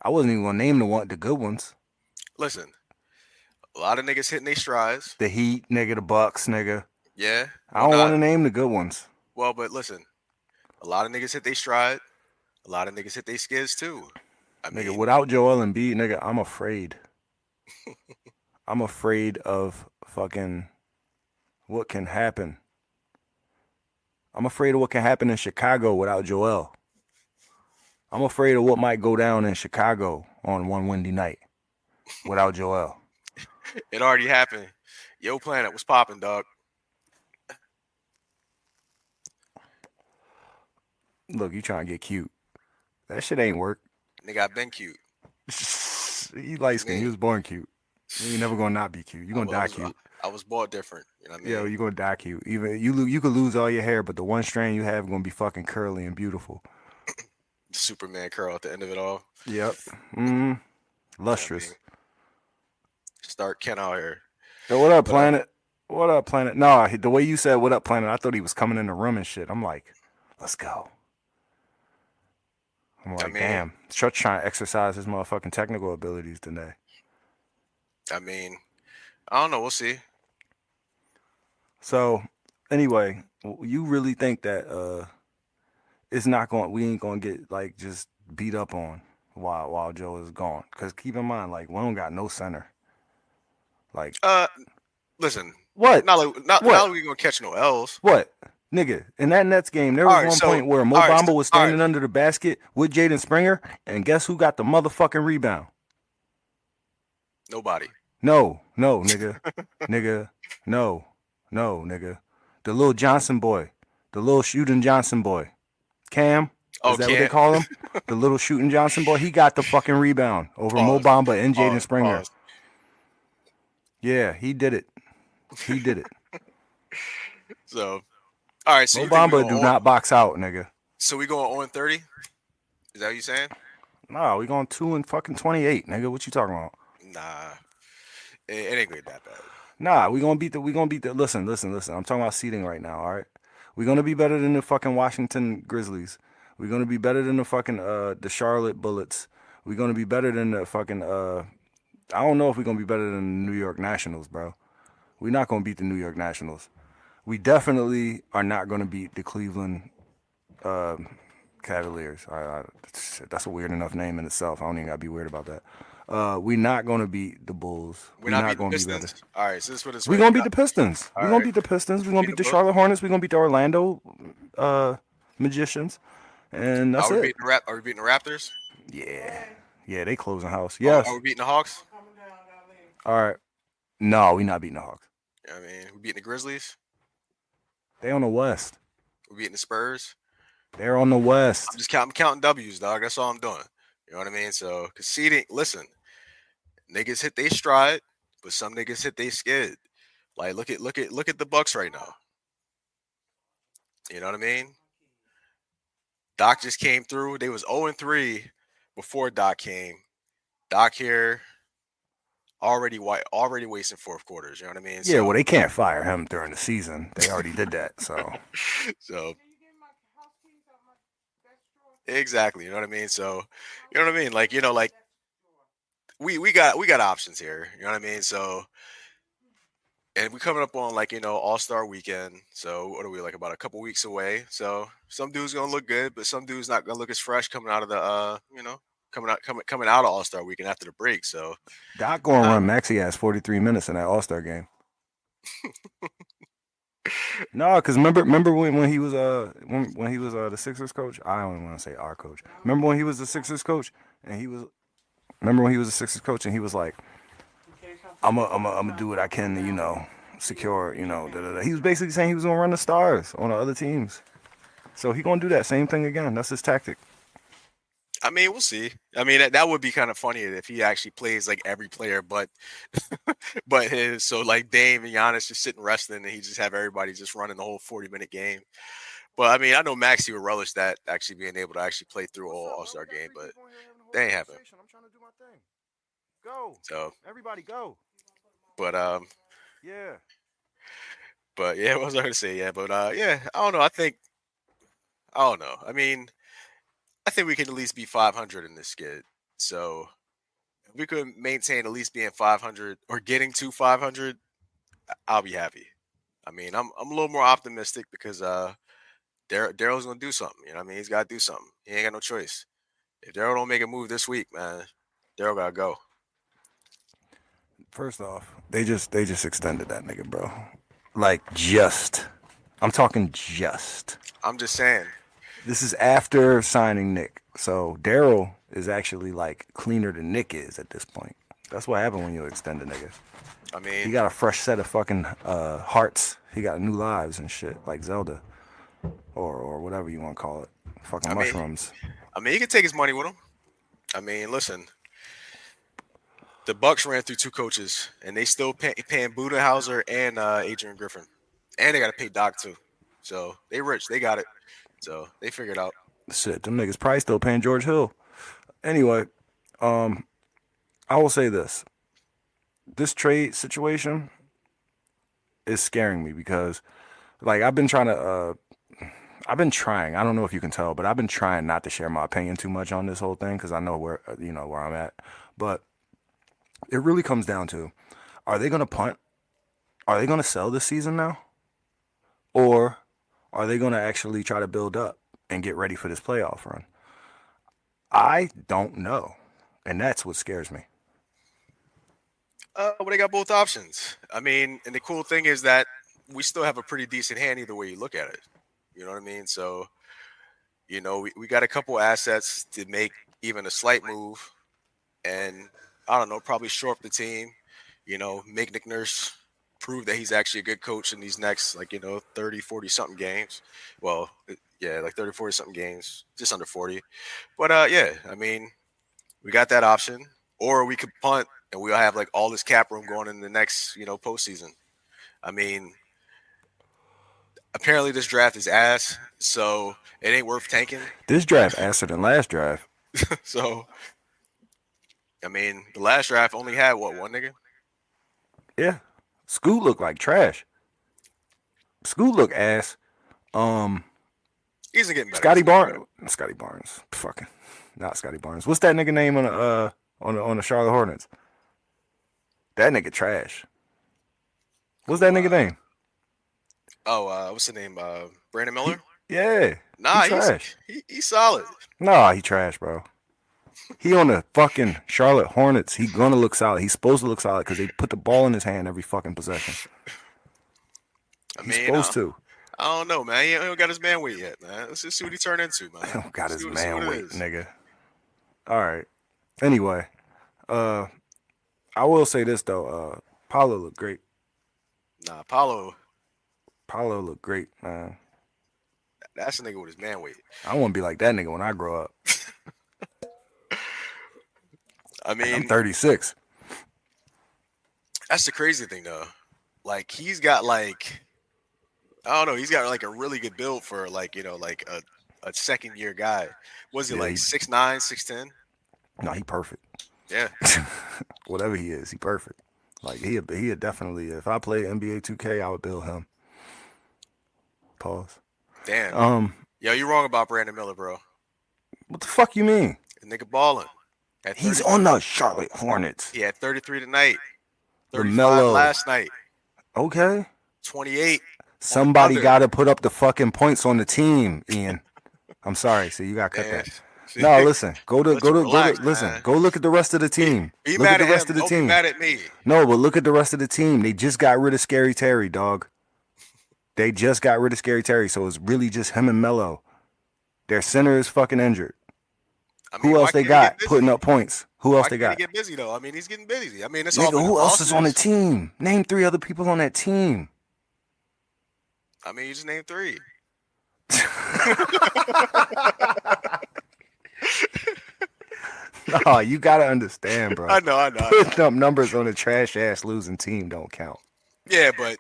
I wasn't even gonna name the good ones. Listen. A lot of niggas hitting their strides. The Heat, nigga, the Bucks, nigga. Yeah. I don't want to name the good ones. Well, but listen, a lot of niggas hit their stride. A lot of niggas hit their skids too. Nigga, without Joel Embiid, nigga, I'm afraid. I'm afraid of fucking what can happen. I'm afraid of what can happen in Chicago without Joel. I'm afraid of what might go down in Chicago on one windy night without Joel. It already happened. Yo, Planet, what's popping, dog? Look, you trying to get cute. That shit ain't work. Nigga, I've been cute. He light skin. He was born cute. You ain't never gonna not be cute. You gonna die cute. I was born different. You know what I mean? Yeah, you gonna die cute. Even you could lose all your hair, but the one strand you have gonna be fucking curly and beautiful. Superman curl at the end of it all. Yep. Lustrous. You know Start Ken out here. Yo, what up, Planet? What up, Planet? No, the way you said "what up, Planet," I thought he was coming in the room and shit. I'm like, let's go. I'm like, damn. Chuck's trying to exercise his motherfucking technical abilities today. I mean, I don't know. We'll see. So, anyway, you really think that it's not going? We ain't gonna get like just beat up on while Joe is gone? Because keep in mind, like, we don't got no center. Like, listen. What? Not like we gonna catch no L's. What? Nigga, in that Nets game, there was point where Mo Bamba was standing under the basket with Jaden Springer, and guess who got the motherfucking rebound? Nobody. No, nigga. Nigga, no, nigga. The little Johnson boy. The little shooting Johnson boy. Cam. Is that what they Can't. call him? The little shooting Johnson boy. He got the fucking rebound over Mo Pause. Bamba and Jaden Pause. Springer. Pause. Yeah, he did it. He did it. So, all right. So Mo you think we Bamba going do on? not box out, nigga. So we going on 30? Is that what you saying? Nah, we going 2 and fucking 28, nigga. What you talking about? Nah, it ain't gonna be that bad. Nah, we gonna beat the. Listen. I'm talking about seeding right now. All right, we gonna be better than the fucking Washington Grizzlies. We're gonna be better than the fucking the Charlotte Bullets. We're gonna be better than the fucking I don't know if we're gonna be better than the New York Nationals, bro. We're not gonna beat the New York Nationals. We definitely are not gonna beat the Cleveland Cavaliers. Shit, that's a weird enough name in itself. I don't even gotta be weird about that. We're not gonna beat the Bulls. We're We're not not beating the gonna be better. Pistons. All right. So let's put it this We're way. gonna beat the Pistons. All We're gonna right. beat the Pistons. We're gonna Beat beat the the Bucks. Charlotte Hornets. We're gonna beat the Orlando Magicians. And that's Are we it. beating the Are we beating the Raptors? Yeah. Yeah, they closing house. Are Yes. we beating the Hawks? All right. No, we not beating the Hawks. I mean, we beating the Grizzlies. They on the West. We beating the Spurs. They're on the West. I'm counting W's, dog. That's all I'm doing. You know what I mean? So conceding. Listen, niggas hit they stride, but some niggas hit they skid. Like look at the Bucks right now. You know what I mean? Doc just came through. They was 0-3 before Doc came. Doc here already wasting fourth quarters. You know what I mean? Yeah, well, they can't fire him during the season. They already did that. So So exactly. You know what I mean? So you know what I mean? Like, like we got options here. You know what I mean? So and we coming up on like, All-Star weekend. So what are we like about a couple weeks away? So some dudes gonna look good, but some dudes not gonna look as fresh coming out of the coming out of All-Star weekend after the break. So Doc gonna run Maxey ass 43 minutes in that All-Star game. No, because remember when he was when he was the Sixers coach. I don't want to say our coach. Remember when he was the Sixers coach and he was like, I'm gonna do what I can to secure Da, da, da. He was basically saying he was gonna run the Stars on the other teams. So he gonna do that same thing again. That's his tactic. I mean, we'll see. I mean, that would be kind of funny if he actually plays like every player, but his. So like Dame and Giannis just sitting resting, and he just have everybody just running the whole 40-minute game. But I mean, I know Maxey would relish that actually being able to actually play through a whole All-Star game, but they ain't having. I'm trying to do my thing. Go. So Everybody go. But Yeah. But yeah, what was I gonna say? Yeah, but yeah, I don't know. I don't know. I mean, I think we can at least be 500 in this skid. So if we could maintain at least being 500 or getting to 500, I'll be happy. I mean, I'm a little more optimistic because Daryl's gonna do something. You know what I mean? He's got to do something. He ain't got no choice. If Daryl don't make a move this week, man, Daryl gotta go. First off, they just extended that nigga, bro. Like just. I'm talking just. I'm just saying. This is after signing Nick. So Daryl is actually like cleaner than Nick is at this point. That's what happened when you extend a nigga. I mean, He got a fresh set of fucking hearts. He got new lives and shit, like Zelda. Or whatever you want to call it. Fucking mushrooms. I mean, he can take his money with him. I mean, listen. The Bucks ran through two coaches, and they still paying Budenhauser and Adrian Griffin, and they got to pay Doc too. So they rich, they got it. So they figured out. Shit, them niggas probably still paying George Hill. Anyway, I will say this: this trade situation is scaring me because, like, I've been trying. I don't know if you can tell, but I've been trying not to share my opinion too much on this whole thing because I know where I'm at, but. It really comes down to, are they going to punt? Are they going to sell this season now? Or are they going to actually try to build up and get ready for this playoff run? I don't know. And that's what scares me. Well, they got both options. I mean, and the cool thing is that we still have a pretty decent hand either way you look at it. You know what I mean? So, we got a couple assets to make even a slight move. And I don't know, probably shore up the team, make Nick Nurse prove that he's actually a good coach in these next, 30, 40 something games. Well, Yeah, like 30, 40 something games, just under 40. But yeah, I mean, we got that option, or we could punt and we'll have like all this cap room going in the next, postseason. I mean, apparently this draft is ass, so it ain't worth tanking. This draft asser than last draft. So, I mean, the last draft only had what, one nigga? Yeah. Scoot looked like trash. Scoot look ass. He's getting better. Scotty Barnes. Scotty Barnes. Fucking not Scotty Barnes. What's that nigga name on the Charlotte Hornets? That nigga trash. What's that nigga name? Oh, what's the name? Brandon Miller? Yeah. Nah, he trash. He's solid. Nah, he trash, bro. He on the fucking Charlotte Hornets. He gonna look solid. He's supposed to look solid because they put the ball in his hand every fucking possession. He's supposed to. I don't know, man. He ain't got his man weight yet, man. Let's just see what he turned into, man. He don't got his man weight, is. nigga. All right. Anyway, I will say this though. Paulo looked great. Nah, Paulo Looked great, man. That's a nigga with his man weight. I want to be like that nigga when I grow up. I mean, I'm 36. That's the crazy thing, though. Like, he's got like, I don't know, he's got like a really good build for like, like a second year guy. Was he like 6'9", 6'10"? No, he perfect. Yeah. Whatever he is, he perfect. Like he definitely. If I play NBA 2K, I would build him. Pause. Damn. Yo, you wrong about Brandon Miller, bro. What the fuck you mean? The nigga balling. He's on the Charlotte Hornets. He had 33 tonight. 35 LaMelo. last night. Okay. 28. Somebody got to put up the fucking points on the team, Ian. I'm sorry. See, you got to cut that. No, listen. Go look at the rest of the team. Be look mad at the at rest him. of the Don't team. be mad at me. No, but look at the rest of the team. They just got rid of Scary Terry, dog. They just got rid of Scary Terry, so it's really just him and Melo. Their center is fucking injured. I mean, who else they got putting up points? Who else they got? He get busy though. I mean, he's getting busy. I mean, it's Nigga, all. Who else is on the team? Name 3 other people on that team. I mean, you just named 3. No, you gotta understand, bro. I know. Putting up numbers on a trash ass losing team don't count. Yeah, but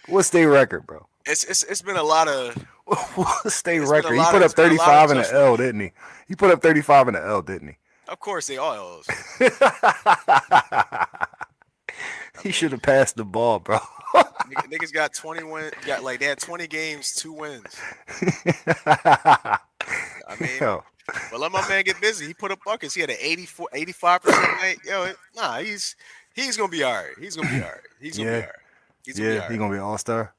what's their record, bro? It's been a lot of. What's their record? He put up 35 in the L, didn't he? He put up 35 in the L, didn't he? Of course, they all L's. He should have passed the ball, bro. Niggas got 20 wins. They had 20 games, 2 wins. I mean, but let my man get busy. He put up buckets. He had an 85% night. Yo, he's gonna be all right. He's gonna be all right. He's gonna be all right. He's gonna be an all-star.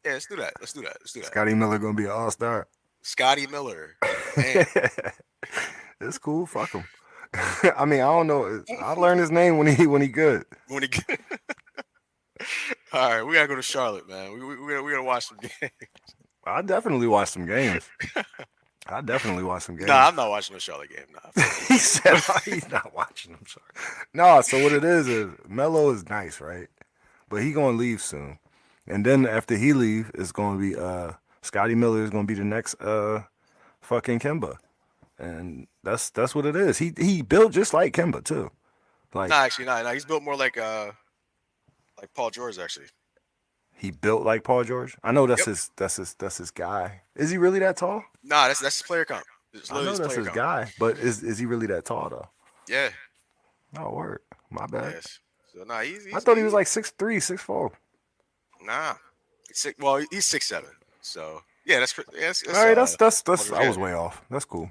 Yeah, let's do that. Scotty Miller gonna be an all-star. Scotty Miller. It's cool. Fuck him. I mean, I don't know. I learned his name when he good. When he good. All right, we gotta go to Charlotte, man. We gotta watch some games. I definitely watched some games. Nah, I'm not watching the Charlotte game. Nah. He said he's not watching. I'm sorry. No, so what it is Melo is nice, right? But he gonna leave soon, and then after he leave, it's gonna be Scotty Miller is gonna be the next fucking Kemba, and that's what it is. He built just like Kemba too. Like, actually, he's built more like Paul George actually. He built like Paul George. I know that's his guy. Is he really that tall? Nah, that's his player comp. I know that's his guy, but is he really that tall though? Yeah. Oh, word. My bad. Yes. So he's I thought he was like 6'3", 6'4". Nah. He's 6'7". So yeah, that's all right. That's I was way off. That's cool.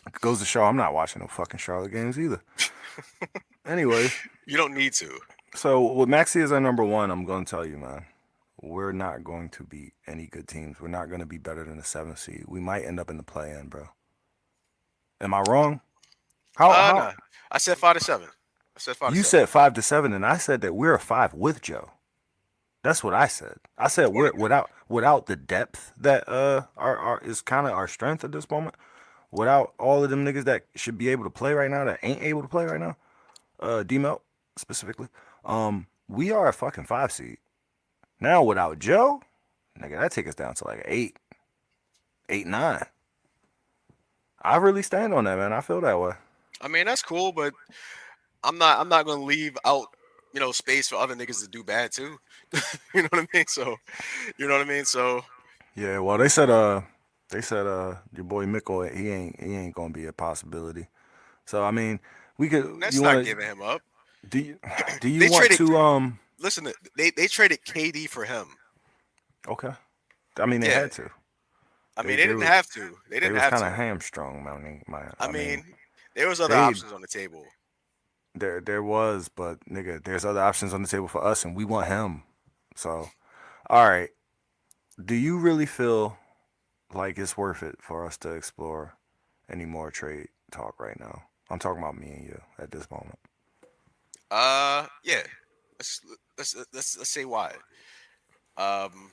It goes to show I'm not watching no fucking Charlotte games either. Anyway, you don't need to. So with Maxey as our number 1, I'm going to tell you, man, we're not going to beat any good teams. We're not going to be better than the 7th seed. We might end up in the play-in, bro. Am I wrong? How? No. I said 5 to 7. You said 5 to 7, and I said that we're a 5 with Joe. That's what I said. I said we're without the depth that our is kind of our strength at this moment. Without all of them niggas that should be able to play right now that ain't able to play right now. D-Melt specifically. We are a fucking 5 seed. Now without Joe, nigga, that take us down to like an 8. 8-9. I really stand on that, man. I feel that way. I mean, that's cool, but I'm not gonna leave out, space for other niggas to do bad too. You know what I mean? So, you know what I mean? So, Yeah, well, they said your boy Mikkel, he ain't gonna be a possibility. So I mean, we could. that's You not want to? giving him up. Do you, do you They want traded. to? Listen, they traded KD for him. Okay. I mean, they Yeah, had to. I They mean they they didn't was have to. They they didn't was have kind of to. hamstrung, man. I I mean, mean, there was other they options on the table. there was, but nigga, there's other options on the table for us, and we want him. So, all right. Do you really feel like it's worth it for us to explore any more trade talk right now? I'm talking about me and you at this moment. Yeah. Let's let's say why. Um,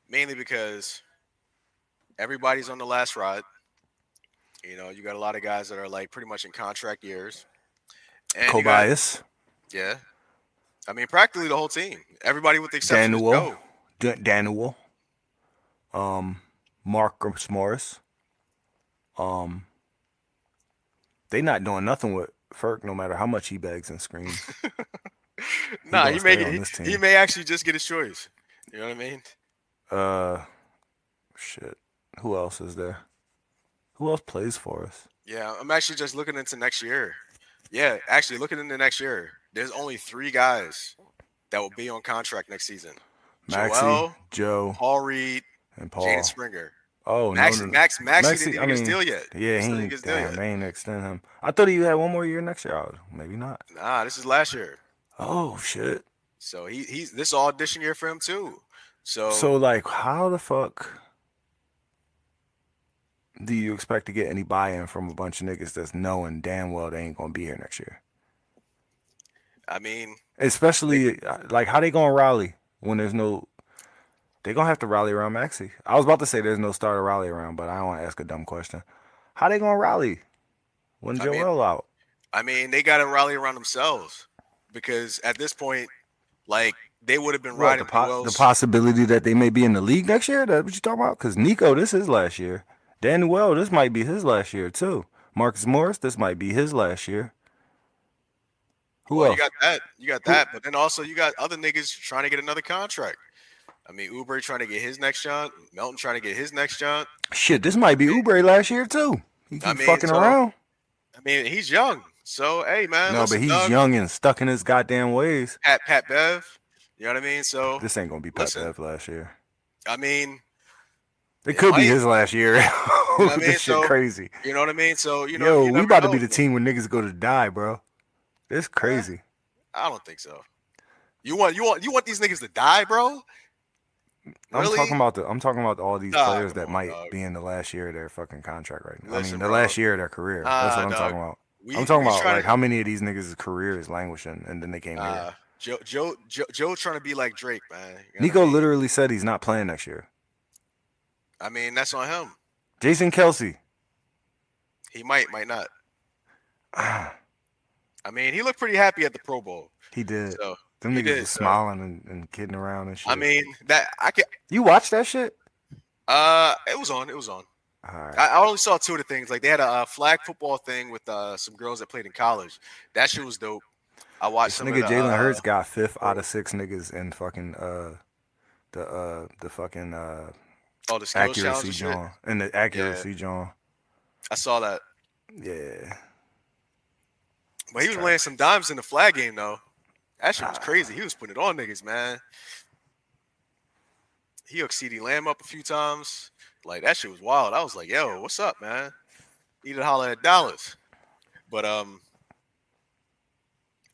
Mainly because everybody's on the last ride. You got a lot of guys that are like pretty much in contract years, and you got Kobayas, yeah. I mean, practically the whole team. Everybody with the exception of Daniel, Joe. Daniel, um, Marcus Morris. Um, they not doing nothing with Ferk, no matter how much he begs and screams. He Nah, gonna he may stay on get, this he team. may actually just get his choice. You know what I mean? Uh, shit. Who else is there? Who else plays for us? Yeah, I'm actually just looking into next year. Yeah, actually looking into next year. There's only 3 guys that will be on contract next season: Maxie, Joel, Joe, Paul Reed, and Jaden Paul. Springer. Oh no, Maxie, no, no. Maxie didn't Maxie. I even get his mean, deal yet. yeah, He he still didn't get ain't. his deal Damn, yet. they ain't extend him. I thought he had one more year next year. Oh, maybe not. Nah, this is last year. Oh shit. So he's this audition year for him too. So So like, how the fuck do you expect to get any buy-in from a bunch of niggas that's knowing damn well they ain't gonna be here next year? I mean, they, Especially like, how they gonna rally when there's no? They gonna have to rally around Maxi. I was about to say there's no star to rally around, but I don't want to ask a dumb question. How they gonna rally when I mean, Joel out? they got to rally around themselves because at this point, like they would have been What riding the Joel's. possibility that they may be in the league next year? That's what you talking about? Because Nico, this is last year. Daniel, this might be his last year too. Marcus Morris, this might be his last year. Who Well, else? you got Who? that, but then also you got other niggas trying to get another contract. I mean, Uber trying to get his next shot, Melton trying to get his next shot. Shit, this might be Oubre last year too. He I keep mean, fucking so around. he's young. So hey, man, No, but listen, he's Doug, young and stuck in his goddamn ways. Pat Bev. You know what I mean? So This ain't gonna be Pat listen, Bev last year. I mean, It it could be might. his last year. You know what I mean? This shit So crazy. you know what I mean? So Yo, you we never about to be know. the team where niggas go to die, bro. It's Eh, crazy. I don't think so. You want these niggas to die, bro? Really? I'm talking about all these Nah, players come that on, might dog. be in the last year of their fucking contract right now. I mean, Listen, the bro. last year of their career. That's what Nah, I'm dog. talking about. I'm We talking we about trying like to how many of these niggas' career is languishing and then they came here. Joe trying to be like Drake, man. You know what I Nico mean? literally said he's not playing next year. I mean, that's on him. Jason Kelsey. He might not. I mean, he looked pretty happy at the Pro Bowl. He did. So Them he niggas did. was So smiling and kidding around and I shit. mean, that I could. You watched that shit? It was on. It was on. All right. I only saw 2 of the things. Like they had a flag football thing with some girls that played in college. That shit was dope. I watched This some of nigga the. Jalen Hurts got fifth out Bro. of 6 niggas in fucking the fucking Oh, the skills challenge accuracy and shit. John and the accuracy John. I saw that. Yeah. But he was laying some dimes in the flag game though. That shit was crazy. He was putting it on niggas, man. He hooked CD Lamb up a few times. Like that shit was wild. I was like, yo, what's up, man? Need to holler at Dallas. But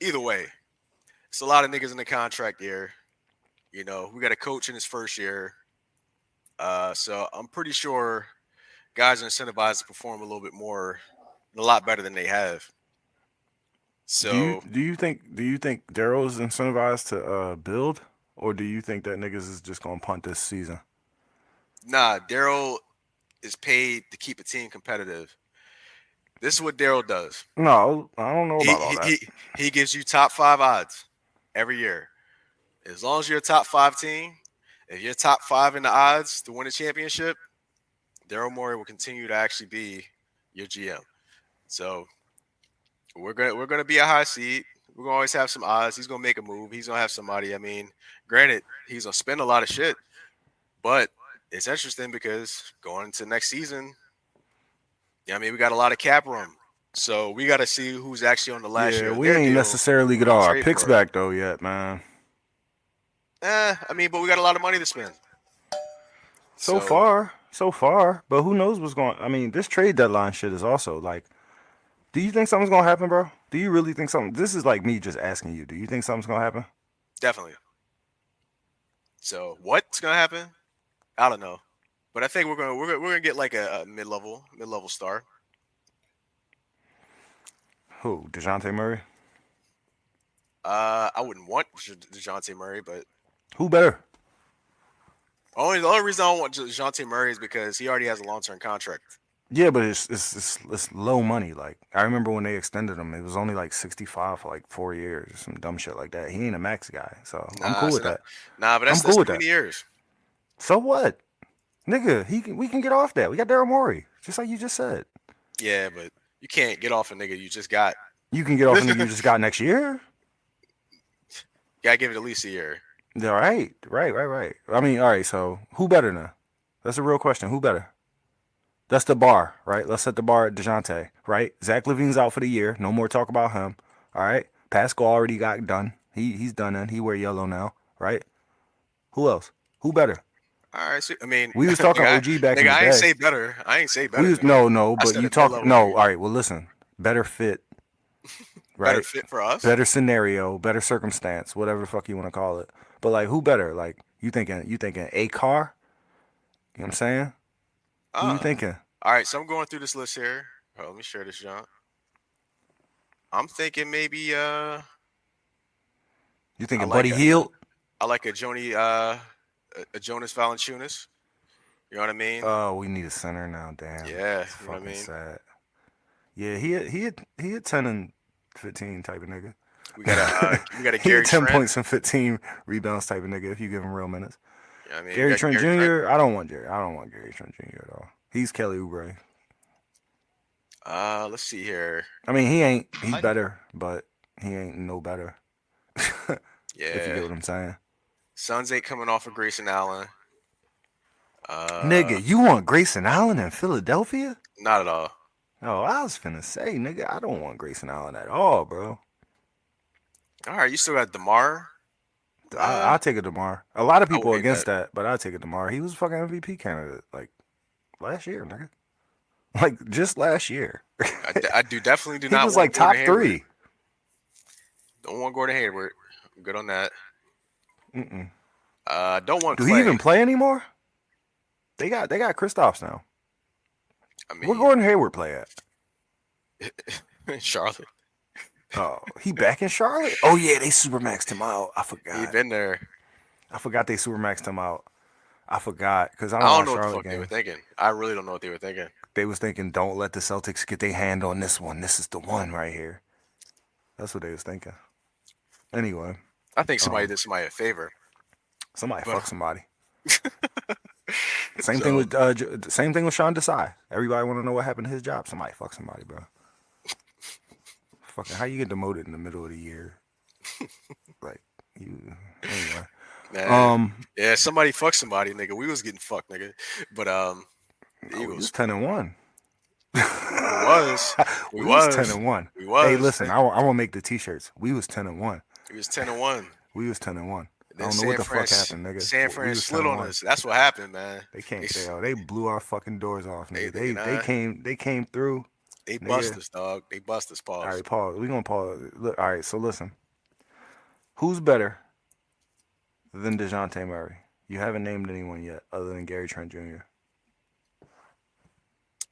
either way, it's a lot of niggas in the contract year. We got a coach in his first year. So I'm pretty sure guys are incentivized to perform a little bit more, a lot better than they have. So Do you think Daryl's incentivized to build, or do you think that niggas is just gonna punt this season? nah, Daryl is paid to keep a team competitive. This is what Daryl does. No, I don't know He, about all that. he gives you top 5 odds every year. As long as you're a top 5 team, if you're top 5 in the odds to win a championship, Daryl Morey will continue to actually be your GM. So we're gonna be a high seed. We're gonna always have some odds. He's gonna make a move. He's gonna have somebody. I mean, granted, he's gonna spend a lot of shit, but it's interesting because going into next season, I mean, we got a lot of cap room. So we got to see who's actually on the last Yeah, year of we their ain't deal. necessarily Who get we all our trade picks for. back though yet, man. I mean, but we got a lot of money to spend. So far. But who knows what's going? I mean, this trade deadline shit is also like. Do you think something's gonna happen, bro? Do you really think something? This is like me just asking you. Do you think something's gonna happen? Definitely. So what's gonna happen? I don't know, but I think we're gonna get like a mid-level star. Who? DeJounte Murray? I wouldn't want DeJounte Murray, but Who better? the only reason I don't want DeJounte Murray is because he already has a long-term contract. Yeah, but it's low money. Like I remember when they extended him, it was only like 65 for like 4 years, or some dumb shit like that. He ain't a max guy, so I'm cool with that. Nah, but that's cool with 20 that. years. So what, nigga? We can get off that. We got Daryl Morey, just like you just said. Yeah, but you can't get off a nigga you just got. You can get off a nigga you just got next year. Gotta give it at least a year. Yeah, right. I mean, all right. So who better now? That's a real question. Who better? That's the bar, right? Let's set the bar at DeJounte, right? Zach LaVine's out for the year. No more talk about him. All right. Pascal already got done. He's done and he wear yellow now, right? Who else? Who better? All right. So, I mean, We was talking nigga, OG back in nigga, the I ain't day. say better. I ain't say better. We was, nigga. no, I but said you a talk. mid-level No, nigga. all right. Well, listen. Better fit, right? Better fit for us. Better scenario, better circumstance, whatever the fuck you want to call it. But like, who better? Like, you thinking a car? You know what I'm saying? Who you thinking? All right. So I'm going through this list here. Oh, let me share this, John. I'm thinking maybe You thinking like Buddy Hield? I like a Jonas Valanciunas. You know what I mean? Oh, we need a center now. Damn. Yeah, It's you know what I fucking mean? sad. Yeah, he had 10 and 15 type of nigga. We got a He Gary had 10 Trent. points and 15 rebounds type of nigga if you give him real minutes. You know what I mean? Gary We got Trent Gary Jr. I don't want Gary Trent Jr. at all. He's Kelly Oubre. Let's see here. I mean, he's better, but he ain't no better. If you Yeah. get what I'm saying. Suns ain't coming off of Grayson Allen. Nigga, you want Grayson Allen in Philadelphia? Not at all. Oh, I was finna say, nigga, I don't want Grayson Allen at all, bro. All right, you still got DeMar. I'll take it DeMar. A lot of I people would hate against that, but I'll take it DeMar. He was a fucking MVP candidate like last year, nigga. Like just last year. I definitely do He not was want like top Gordon Hayward. 3. Don't want Gordon Hayward. I'm good on that. Mm-mm. Don't want Do Clay. he even play anymore? They got Kristaps now. I mean, Where Gordon Hayward play at? Charlotte. Oh, he back in Charlotte? Oh yeah, they supermaxed him out. I He forgot. been there. I forgot they supermaxed him out. I forgot because I I don't don't watch know what the Charlotte fuck they were games. thinking. I really don't know what they were thinking. They was thinking, don't let the Celtics get their hand on this one. This is the one right here. That's what they was thinking. Anyway, I think somebody did somebody a favor. somebody But- fuck somebody. Same thing with Sean Desai. Everybody want to know what happened to his job. Somebody fuck somebody, bro. Fucking how you get demoted in the middle of the year? Like you anyway. Man, yeah, somebody fucked somebody, nigga. We was getting fucked, nigga. But the We was Eagles. 10-1. We We was. was 10-1. We was. Hey, listen, I want to make the t-shirts. We was 10-1. It was 10-1. We was 10-1. I Then don't know what the fuck happened, nigga. San We Fran was slid on 10-1. us. That's what happened, man. They can't say, they blew our fucking doors off, nigga. They- They came through. They Nigga. bust us, dog. They bust us, pause. All right, pause. We gonna pause. Look, all right, so listen. Who's better than DeJounte Murray? You haven't named anyone yet, other than Gary Trent Jr. No,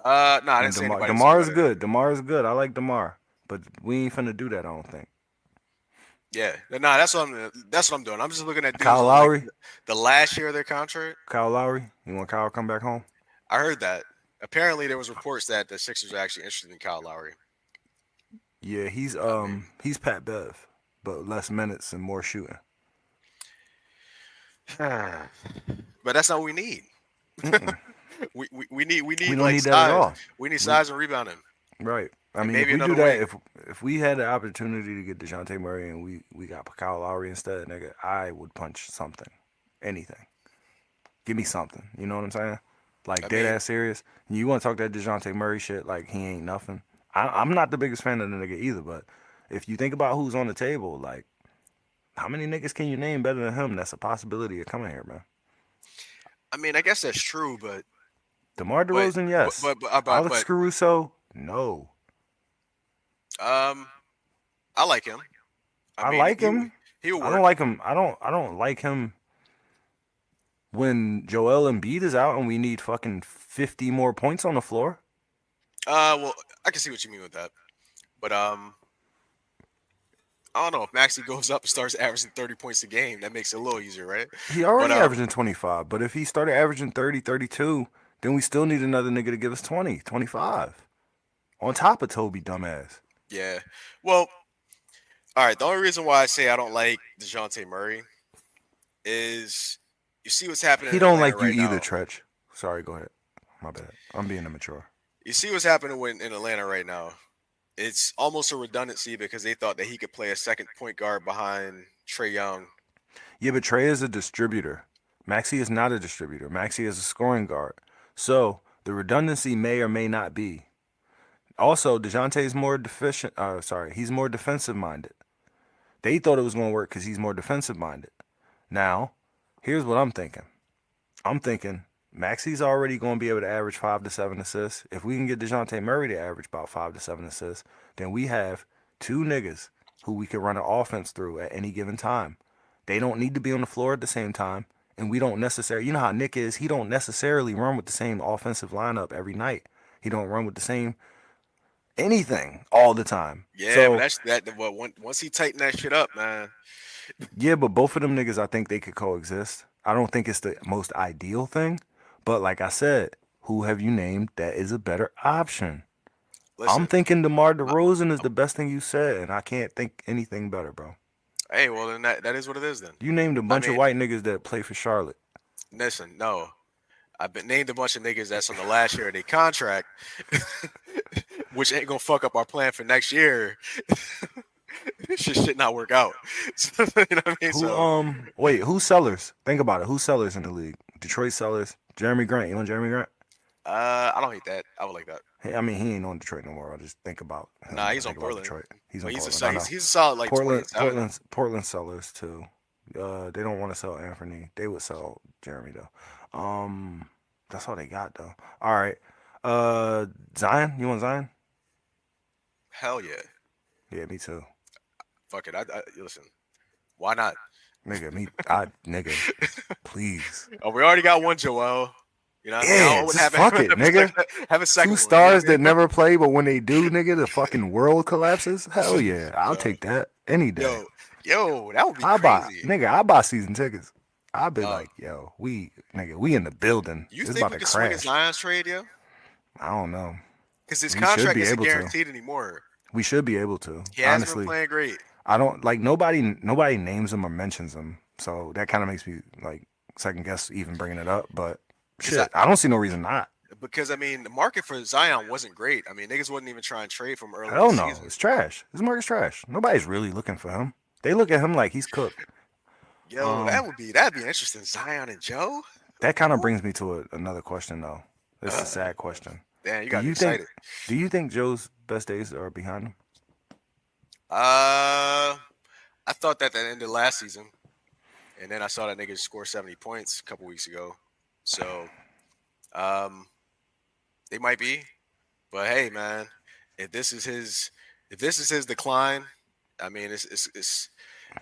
I And didn't say DeMar, anybody. DeMar is good. DeMar is good. I like DeMar, but we ain't finna do that. I don't think. Yeah, no, that's what I'm doing. I'm just looking at dudes Kyle on, like, Lowry. the last year of their contract. Kyle Lowry. You want Kyle to come back home? I heard that. Apparently, there was reports that the Sixers are actually interested in Kyle Lowry. Yeah, he's Pat Bev, but less minutes and more shooting. But that's not what we need. We We need don't like need that at size. all. We need We, size and rebounding, right. I and mean, if maybe we do another that, wing. if we had the opportunity to get DeJounte Murray and we got Kyle Lowry instead, nigga, I would punch something, anything. Give me something. You know what I'm saying? Like I dead mean, ass serious. You want to talk that DeJounte Murray shit like he ain't nothing. I'm not the biggest fan of the nigga either, but if you think about who's on the table, like how many niggas can you name better than him? That's a possibility of coming here, man. I guess that's true, DeMar but DeRozan, yes. Alex but Caruso, no. um, I like him. I I mean, like him. he'll I don't work. like him. I don't like him when Joel Embiid is out and we need fucking 50 more points on the floor. Well, I can see what you mean with that, but I don't know if Maxi goes up and starts averaging 30 points a game. That makes it a little easier, right? He But already averaging 25, but if he started averaging 30, 32, then we still need another nigga to give us 20, 25. On top of Toby, dumbass. yeah. Well, all right. The only reason why I say I don't like Dejounte Murray is you see what's happening He in don't Atlanta like you right either, now. Tretch. Sorry, go ahead. My bad. I'm being immature. You see what's happening in Atlanta right now. It's almost a redundancy because they thought that he could play a second point guard behind Trey Young. Yeah, but Trey is a distributor. Maxi is not a distributor. Maxi is a scoring guard. So the redundancy may or may not be. Also, DeJounte is more deficient. He's more defensive minded. They thought it was going to work because he's more defensive minded. Now, here's what I'm thinking. I'm thinking Maxi's already going to be able to average 5 to 7 assists. If we can get DeJounte Murray to average about 5 to 7 assists, then we have two niggas who we can run an offense through at any given time. They don't need to be on the floor at the same time. And we don't necessarily, you know how Nick is, he don't necessarily run with the same offensive lineup every night. He don't run with the same anything all the time. Yeah, but So, that's that. Well, once he tightened that shit up, man. yeah, but both of them niggas, I think they could coexist. I don't think it's the most ideal thing. But like I said, who have you named that is a better option? I'm Listen, thinking DeMar I, DeRozan is the best thing you said, and I can't think anything better, bro. hey, well then that is what it is then. You named a I bunch of mean, white niggas that play for Charlotte. listen, no, I've been named a bunch of niggas that's on the last year of their contract, which ain't gonna fuck up our plan for next year. Shit not work out. So, you know what I mean? Who So wait, who's sellers? Think about it. Who's sellers in the league? Detroit sellers. Jeremy Grant. You want Jeremy Grant? I don't hate that. I would like that. Hey, I mean, he ain't on Detroit no more. I just think about him. Nah, I he's on think about Portland. Detroit. He's But on he's a Portland. I know. he's a solid like 20 Portland, Portland sellers too. They don't want to sell Anthony. They would sell Jeremy though. That's all they got though. All right. Zion. You want Zion? Hell yeah. Yeah, me too. Fuck it. I listen. Why not? Nigga, please. Oh, we already got one Joel. You know what I mean? Yeah, I would just fuck it, nigga. Have a second Two one. stars that never play, but when they do, nigga, the fucking world collapses. Hell yeah, I'll take that any day. Yo, that would be I crazy. buy season tickets. I'll be Uh, like, yo, we in the building. You It's think about we to could swing a crash. Zion's trade, yo? I don't know. Because his We should contract be isn't able to. guaranteed anymore. We should be able to. He hasn't Honestly, been playing great. I don't like nobody names him or mentions him, so that kind of makes me like second guess even bringing it up. But 'Cause shit, I don't see no reason not. Because I mean, the market for Zion wasn't great. I mean, niggas wouldn't even try and trade from early Hell this no, season. it's trash. This market's trash. Nobody's really looking for him. They look at him like he's cooked. Yo, that'd be interesting. Zion and Joe. That kind of brings me to another question though. It's a sad question. Damn, you Do got me you think? excited. Do you think Joe's best days are behind him? I thought that ended last season, and then I saw that nigga score 70 points a couple weeks ago. So, they might be, but hey, man, if this is his decline, I mean, it's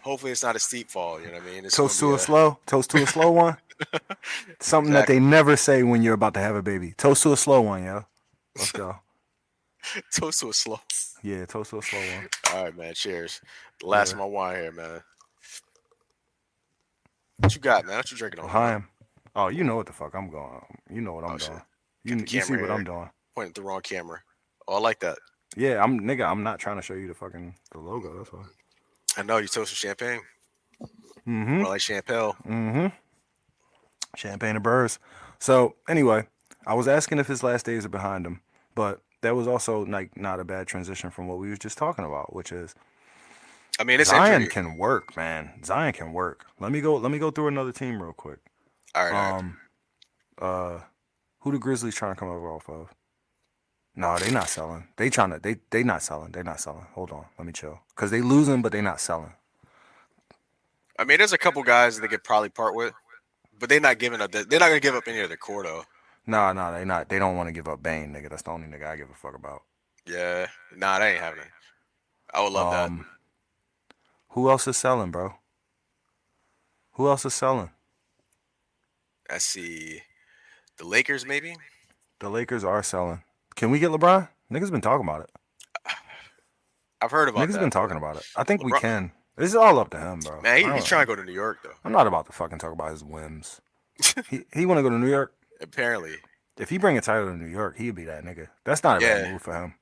hopefully it's not a steep fall. You know what I mean? It's Toast gonna to be a slow. Toast to a slow one. Something that they never say when you're about to have a baby. Toast to a slow one, yo. Let's go. toast to a slow. Yeah, toast to a slow one. All right, man. Cheers. The last of my wine here, man. What you got, man? What you drinking on? Hi. Oh, you know what the fuck I'm going. You know what I'm doing. You see what I'm doing. Pointing at the wrong camera. Oh, I like that. Yeah, I'm not trying to show you the logo. That's why. I know you toasted champagne. Mm-hmm. Or like champagne. Mm-hmm. Champagne and Burrs. So anyway, I was asking if his last days are behind him, but that was also like not a bad transition from what we was just talking about, which is I mean, it's Zion injury. can work, man. Zion can work. Let me go through another team real quick. All right, all right. Um, uh, who the Grizzlies trying to come over off of? No, they not selling. They not selling. They not selling. Hold on, let me chill. Cause they losing, but they not selling. I mean, there's a couple guys that they could probably part with, but they're not giving up. They're not gonna give up any of their core though. Nah, they not. They don't want to give up Bane, nigga. That's the only nigga I give a fuck about. Yeah, nah, that ain't happening. I would love that. Um, who else is selling, bro? Who else is selling? I see the Lakers maybe. The Lakers are selling. Can we get LeBron? Niggas been talking about it. I've heard about Niggas been that. talking about it. I think we LeBron, can. It's all up to him, bro. man, I he's don't- trying to go to New York though. I'm not about to fucking talk about his whims. He want to go to New York. Apparently, If he bring a title to New York, he'd be that nigga. That's not a bad yeah. move for him.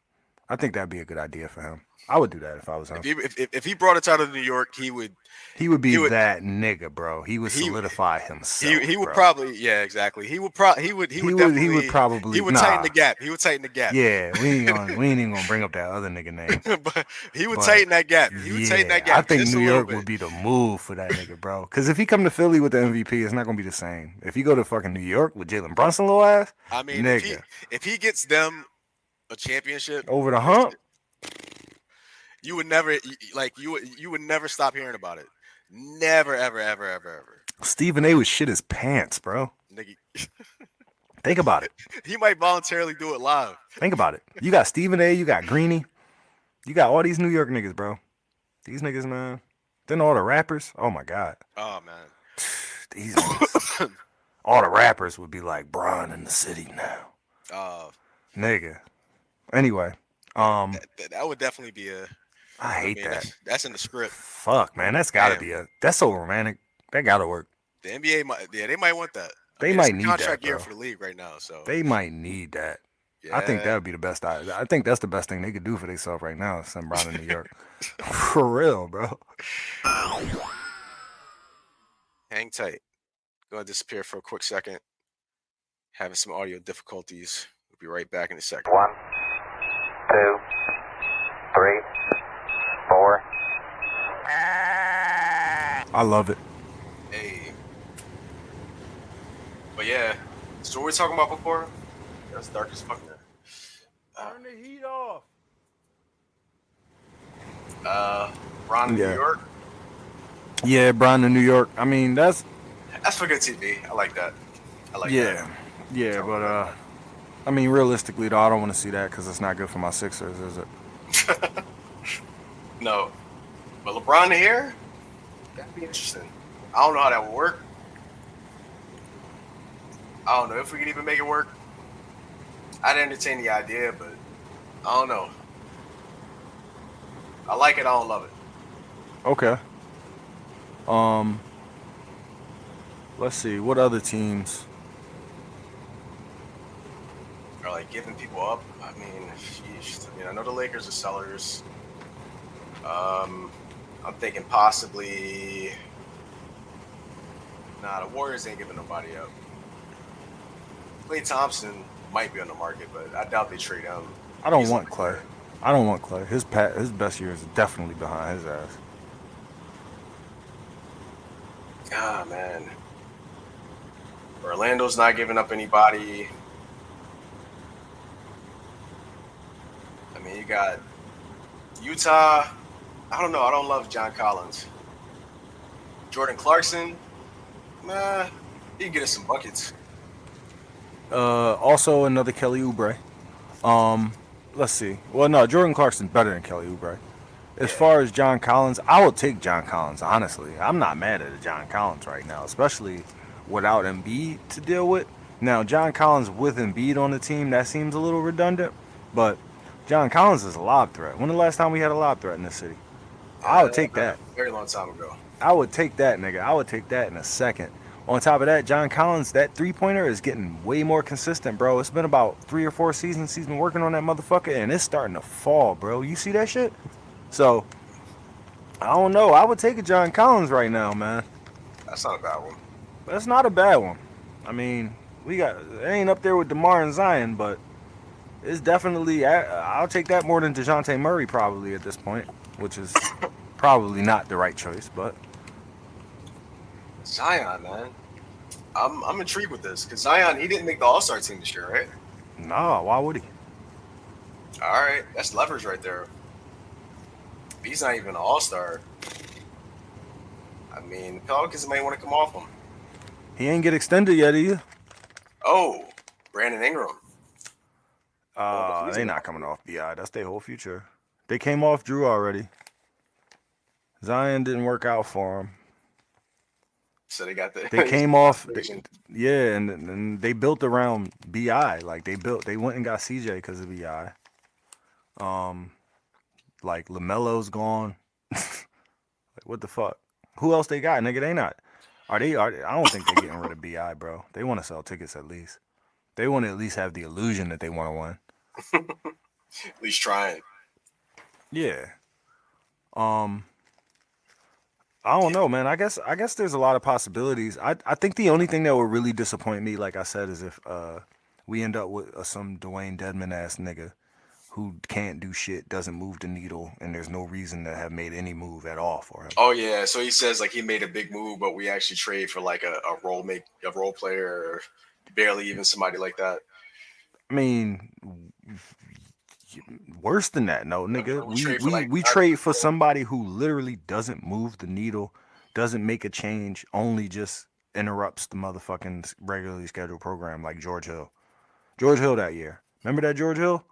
I think that'd be a good idea for him. I would do that if I was him. If he brought a title to New York, he would He would be he would- that nigga, bro. He would he- solidify himself. he would bro. probably exactly. He would definitely probably he would nah. tighten the gap. He would tighten the gap. Yeah, we ain't even gonna bring up that other nigga name. But he would But, tighten that gap. He would tighten that gap. I think just a New little York bit. would be the move for that nigga, bro. Because if he come to Philly with the MVP, it's not gonna be the same. If he go to fucking New York with Jalen Brunson little ass, I mean, nigga, if he gets them a championship, over the hump, you would never you would never stop hearing about it. Never, ever. Stephen A would shit his pants, bro. Nigga, Think about it. he might voluntarily do it live. Think about it. You got Stephen A, you got Greeny, you got all these New York niggas, bro. These niggas, man. Then all the rappers. Oh my god, Oh man. these niggas. All the rappers would be like Bron in the city now, nigga. Anyway, that would definitely be a. I hate mean, that. That's in the script. Fuck, man, that's gotta Damn. be that's so romantic. That gotta work. The NBA might, yeah, they might want that. They it's might a need contract that, year bro. for the league right now, so They might need that. yeah. I think that would be the best. I think that's the best thing they could do for themselves right now. Is send Bron to New York. For real, bro. Hang tight. Gonna disappear for a quick second. Having some audio difficulties. We'll be right back in a second. 1, 2, 3, 4. I love it. Hey. But yeah. So what were we talking about before? That's dark as fuck now. Turn the heat off. Ron in Yeah. New York. Yeah, Bron to New York. I mean, that's That's for good TV. I like that. I like yeah, but I mean, realistically though, I don't want to see that because it's not good for my Sixers, is it? that. No. But LeBron here? That'd be interesting. I don't know how that would work. I don't know if we could even make it work. I'd entertain the idea, but I don't know. I like it. I don't love it. Okay. Let's see. What other teams? Or like giving people up. I mean, sheesh. I know the Lakers are sellers. I'm thinking possibly. Nah, the Warriors ain't giving nobody up. Klay Thompson might be on the market, but I doubt they trade him. I don't He's want on the Clay. card. I don't want Clay. His best years are definitely behind his ass. Ah, man. Orlando's not giving up anybody. I mean, you got Utah. I don't know. I don't love John Collins. Jordan Clarkson. Nah, he can get us some buckets. Also another Kelly Oubre. Let's see. Well, no, Jordan Clarkson's better than Kelly Oubre. As far as John Collins, I will take John Collins, honestly. I'm not mad at John Collins right now, especially without Embiid to deal with. Now, John Collins with Embiid on the team, that seems a little redundant, but John Collins is a lob threat. When the last time we had a lob threat in this city? I would take that. Very long time ago. I would take that, nigga. I would take that in a second. On top of that, John Collins, that three-pointer is getting way more consistent, bro. It's been about 3 or 4 seasons he's been working on that motherfucker, and it's starting to fall, bro. You see that shit? So, I don't know. I would take a John Collins right now, man. That's not a bad one. That's not a bad one. I mean, it ain't up there with DeMar and Zion, but it's definitely. I'll take that more than DeJounte Murray probably at this point, which is probably not the right choice. But Zion, man. I'm intrigued with this because Zion, he didn't make the All-Star team this year, right? nah, why would he? All right, that's leverage right there. He's not even an All-Star. I mean, Pelicans may want to come off him. He ain't get extended yet either. Oh, Brandon Ingram. They not coming off BI. That's their whole future. They came off Drew already. Zion didn't work out for him. So they got the. They came off. Yeah, and they built around BI. Like they went and got CJ because of BI. Like LaMelo's gone. Like what the fuck? Who else they got, nigga? They not. Are they? I don't think they're getting rid of BI, bro. They want to sell tickets at least. They want to at least have the illusion that they want to win. At least trying. Yeah. I don't know, man. I guess there's a lot of possibilities. I think the only thing that would really disappoint me, like I said, is if we end up with some Dwayne Dedman ass nigga who can't do shit, doesn't move the needle, and there's no reason to have made any move at all for him. Oh yeah, so he says like he made a big move, but we actually trade for like a role player, or barely even somebody like that. I mean, worse than that, no, nigga. We trade for somebody who literally doesn't move the needle, doesn't make a change, only just interrupts the motherfucking regularly scheduled program like George Hill. George Hill that year. Remember that George Hill?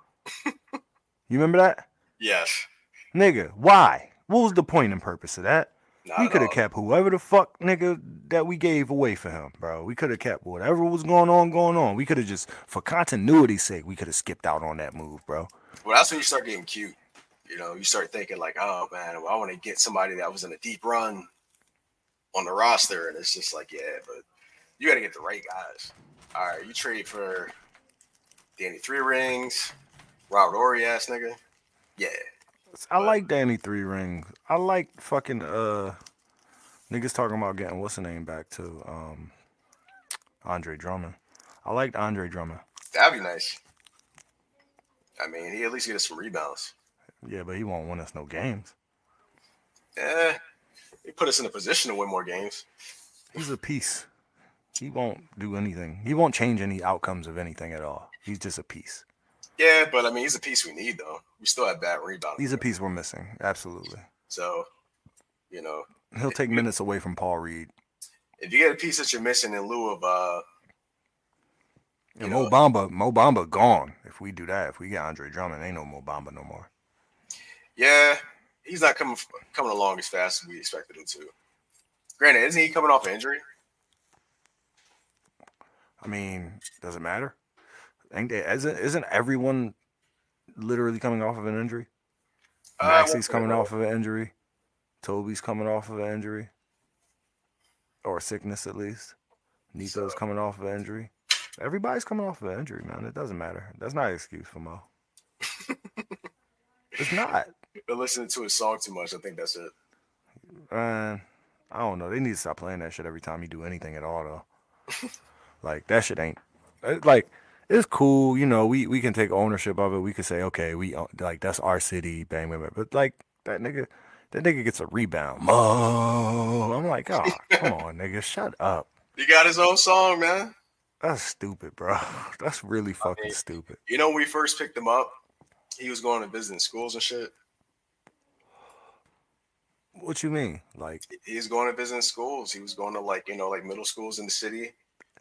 You remember that? Yes. Nigga, why? What was the point and purpose of that? Not We at could have all. kept whoever the fuck nigga that we gave away for him, bro. We could have kept whatever was going on. We could have just, for continuity's sake, we could have skipped out on that move, bro. Well, that's when you start getting cute. You know, you start thinking like, oh man, well, I want to get somebody that was in a deep run on the roster, and it's just like, yeah, but you got to get the right guys. All right, you trade for Danny Three Rings, Robert Horry ass nigga. Yeah. I like Danny Three Rings. I like fucking niggas talking about getting what's the name back to Andre Drummond. I liked Andre Drummond. That'd be nice. I mean, he at least get us some rebounds. Yeah, but he won't win us no games. He put us in a position to win more games. He's a piece. He won't do anything. He won't change any outcomes of anything at all. He's just a piece. Yeah, but I mean, he's a piece we need though. We still have bad rebounding. He's a piece we're missing. Absolutely. So, you know, He'll take minutes away from Paul Reed. if you get a piece that you're missing in lieu of And Mo Bamba gone. If we do that, if we get Andre Drummond, ain't no Mo Bamba no more. yeah, he's not coming along as fast as we expected him to. Granted, isn't he coming off an injury? I mean, does it matter? Isn't everyone literally coming off of an injury? Maxi's coming off of an injury. Toby's coming off of an injury. Or sickness, at least. Nico's coming off of an injury. Everybody's coming off of an injury, man. It doesn't matter. That's not an excuse for Mo. It's not. They're listening to his song too much. I think that's it. Man, I don't know. They need to stop playing that shit every time you do anything at all, though. Like, that shit ain't... Like, it's cool, you know, we can take ownership of it. We could say, okay, like, that's our city, bang, bang, bang. But, like, that nigga gets a rebound. Mo! I'm like, oh, come on, nigga, shut up. He got his own song, man. That's stupid, bro. That's really fucking stupid. You know, when we first picked him up, he was going to visiting schools and shit. What you mean? Like, He was going to visiting schools. He was going to like middle schools in the city,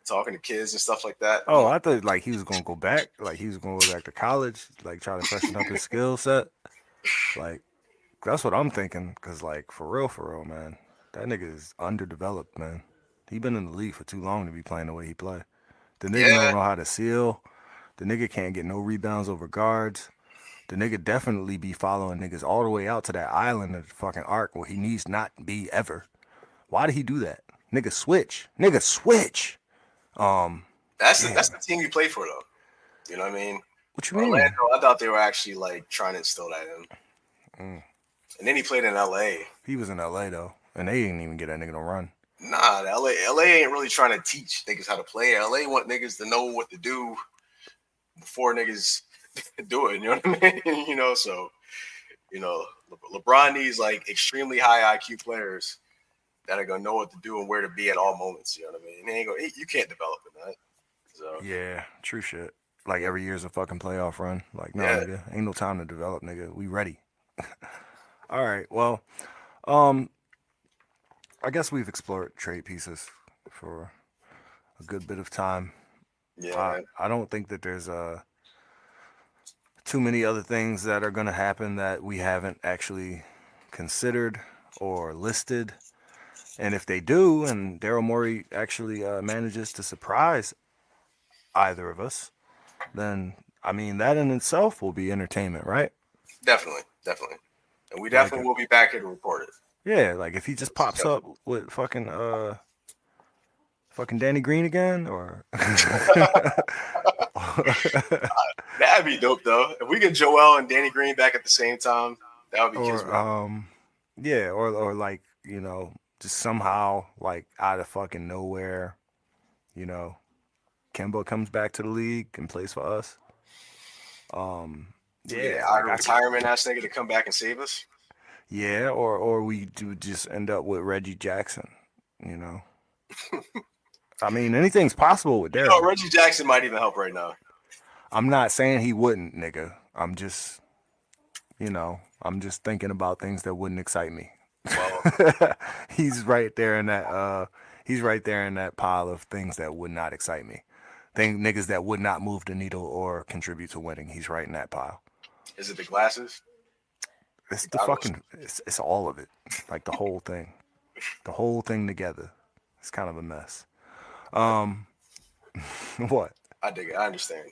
talking to kids and stuff like that. oh, I thought like he was gonna go back, like he was gonna go back to college, like try to freshen up his skill set. Like, that's what I'm thinking. Cause like for real, man, that nigga is underdeveloped, man. He been in the league for too long to be playing the way he play. The nigga Yeah. don't know how to seal. The nigga can't get no rebounds over guards. The nigga definitely be following niggas all the way out to that island of the fucking arc where he needs not be ever. Why did he do that? Nigga switch. That's Damn. the team you play for, though. You know what I mean? What you mean? Orlando, I thought they were actually like trying to instill that in him. Mm. And then he played in LA. He was in LA though, and they didn't even get that nigga to run. Nah, LA ain't really trying to teach niggas how to play. LA want niggas to know what to do before niggas do it. You know what I mean? So LeBron needs like extremely high IQ players that are gonna know what to do and where to be at all moments. You know what I mean? You can't develop in that. So Yeah, true shit. Like every year's a fucking playoff run. Like, no, yeah, nigga, ain't no time to develop, nigga. We ready. All right. Well, um, I guess we've explored trade pieces for a good bit of time. yeah, man. I don't think that there's too many other things that are going to happen that we haven't actually considered or listed. And if they do, and Daryl Morey actually manages to surprise either of us, then I mean that in itself will be entertainment, right? Definitely, and we Like, definitely will be back here to report it. yeah, like if he just pops up with fucking Danny Green again, or That'd be dope though. If we get Joel and Danny Green back at the same time, that would be kismet. or yeah, or like, you know, just somehow like out of fucking nowhere, you know, Kemba comes back to the league and plays for us. Yeah, Our like retirement ass nigga to come back and save us. yeah, or we do just end up with Reggie Jackson, you know. I mean, anything's possible with Daryl. Reggie Jackson might even help right now. I'm not saying he wouldn't, nigga. I'm just thinking about things that wouldn't excite me. Well, He's right there in that pile of things that would not excite me. Niggas that would not move the needle or contribute to winning. He's right in that pile. is it the glasses? It's the fucking it's all of it. Like the whole thing. The whole thing together. It's kind of a mess. What? I dig it. I understand.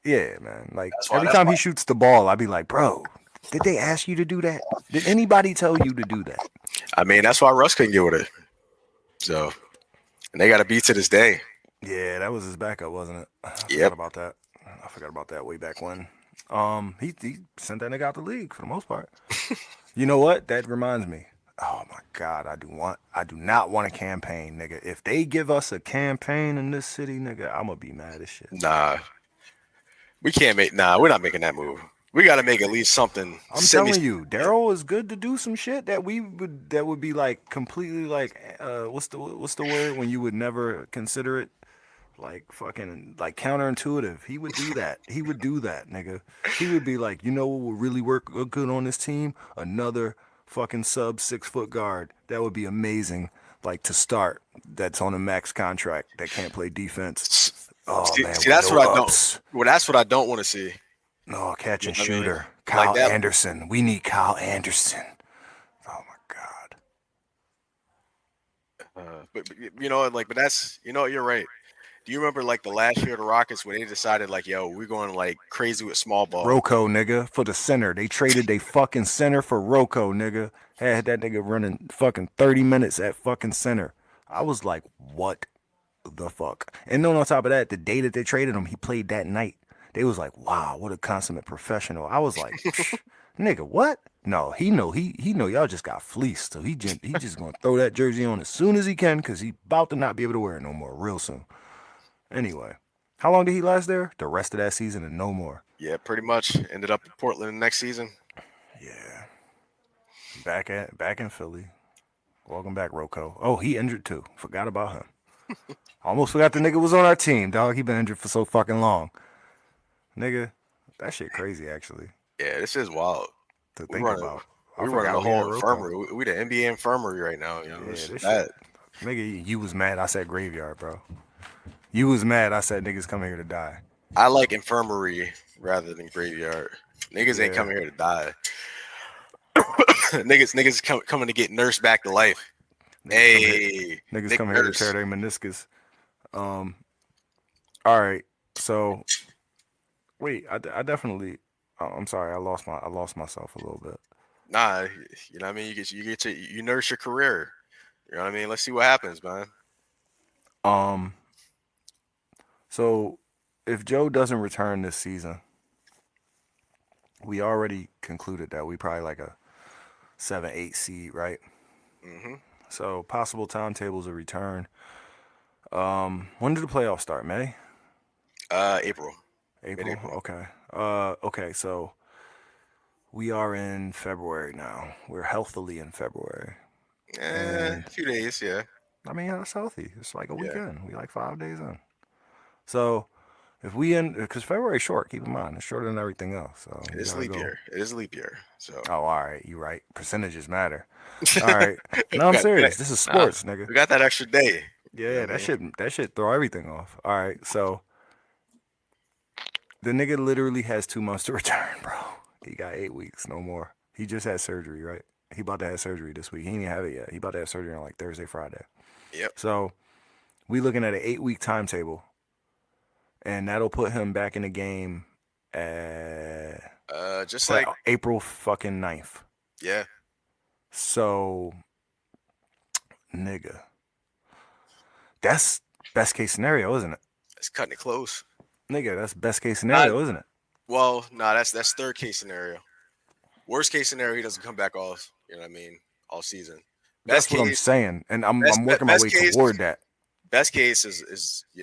Yeah, man. Like That's every time why- he shoots the ball, I'd be like, bro, did they ask you to do that? Did anybody tell you to do that? I mean, that's why Russ couldn't get with it. So, and they got to beat to this day. Yeah, that was his backup, wasn't it? I Yep. forgot about that way back when. He sent that nigga out the league for the most part. You know what? That reminds me. Oh my God, I do not want a campaign, nigga. If they give us a campaign in this city, nigga, I'm gonna be mad as shit. Nah, we're not making that move. We got to make at least something. I'm telling you, Daryl is good to do some shit that would be like completely like what's the word when you would never consider it, like fucking like counterintuitive. He would do that. He would do that, nigga. He would be like, you know what would really work good on this team? Another fucking sub 6 foot guard. That would be amazing. Like to start, that's on a max contract that can't play defense. Oh man, See, that's what I ups. don't. Well, that's what I don't want to see. No, catch and You know what I mean? shooter. Kyle Like that- Anderson. We need Kyle Anderson. Oh my God. But but that's you're right. Do you remember like the last year of the Rockets when they decided like, yo, we're going like crazy with small ball? Rocco, nigga, for the center. They traded they fucking center for Rocco, nigga. Had that nigga running fucking 30 minutes at fucking center. I was like, what the fuck? And then on top of that, the day that they traded him, he played that night. They was like, wow, what a consummate professional. I was like, nigga, what? No, he know y'all just got fleeced. So he just gonna throw that jersey on as soon as he can because he about to not be able to wear it no more real soon. Anyway, how long did he last there? The rest of that season and no more. Yeah, pretty much. Ended up in Portland next season. Yeah. Back in Philly. Welcome back, Rocco. Oh, he injured too. Forgot about him. Almost forgot the nigga was on our team, dog. He been injured for so fucking long. Nigga, that shit crazy actually Yeah, this is wild. to think about. We I run forgot the we had whole Rocco. infirmary. We the NBA infirmary right now. You know, Yeah, it's this bad. shit. Nigga, you was mad. I said graveyard, bro. You was mad. I said niggas come here to die. I like infirmary rather than graveyard. Niggas ain't Yeah. coming here to die. niggas coming to get nursed back to life. Hey, Niggas Nick come here to Nurse. tear their meniscus. All right. So, wait. I definitely. I'm sorry. I lost myself a little bit. Nah, you know what I mean. You nurse your career. You know what I mean. Let's see what happens, man. So if Joe doesn't return this season, we already concluded that we probably like a 7-8 seed, right? Mm-hmm. So possible timetables of return. When did the playoffs start? May? April. April? Mid-April. Okay. Okay, so we are in February now. We're healthily in February. And A few days, yeah. I mean, that's healthy. It's like a Yeah. weekend. We like 5 days in. So if we end, because February's short, keep in mind, it's shorter than everything else. So It you is gotta leap go. year. It is leap year. So Oh, all right. You're right. Percentages matter. All right. we No, I'm got, serious. This is nah, sports, nigga. we got that extra day. You know Yeah, what I mean? that shit throw everything off. All right. So the nigga literally has 2 months to return, bro. He got 8 weeks, no more. He just had surgery, right? He about to have surgery this week. He ain't even have it yet. He about to have surgery on like Thursday, Friday. Yep. So we looking at an 8-week timetable, and that'll put him back in the game at Just like like April fucking 9th. yeah. So, nigga, that's best case scenario, isn't it? It's cutting it close. Nigga, that's best case scenario, isn't it? Well, no, that's third case scenario. Worst case scenario, he doesn't come back all. You know what I mean? All season. That's Best what I'm case, saying, and I'm working my best way case, toward that. best case is he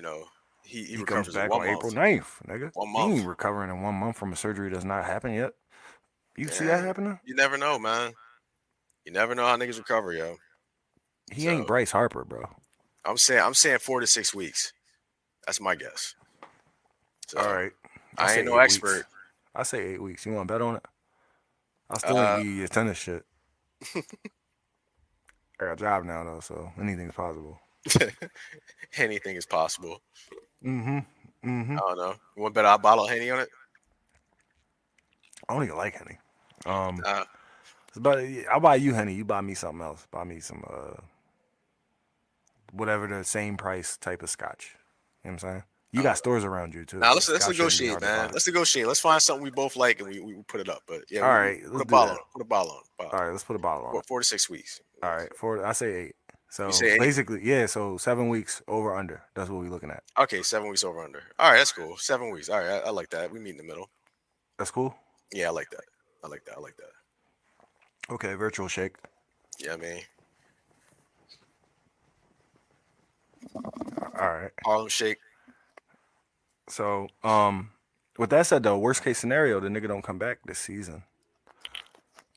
He comes recovers in back 1 on month. April 9th, nigga. 1 He month. ain't recovering in 1 month from a surgery that's not happened yet. You see that Yeah, happening? you never know, man. You never know how niggas recover, yo. He So ain't Bryce Harper, bro. I'm saying 4 to 6 weeks. That's my guess. So All right. I say ain't no 8 expert. weeks. I say 8 weeks. You want to bet on it? I still ain't give you your tennis shit. I got a job now though, so anything's possible. Anything is possible. Mm-hmm. Mm-hmm. I don't know. You want to bet a bottle of Henny on it? I don't even like Henny. Uh, But I'll buy you Henny. You buy me something else. Buy me some whatever the same price type of scotch. You know what I'm saying? You got stores around you too. now so let's scotch shouldn't be negotiate, hard to man. find. Let's negotiate. Let's find something we both like and we put it up. But yeah, All right, put let's a do bottle that. on. Put a bottle on. All right, let's put a bottle on it. 4 to 6 weeks. All right, I say 8. So You say 8? basically, yeah. So 7 weeks over under. That's what we're looking at. Okay, 7 weeks over under. All right, that's cool. 7 weeks. All right, I like that. We meet in the middle. That's cool. Yeah, I like that. I like that. Okay, virtual shake. Yeah, I mean, All right. Harlem Shake. So, with that said, though, worst case scenario, the nigga don't come back this season.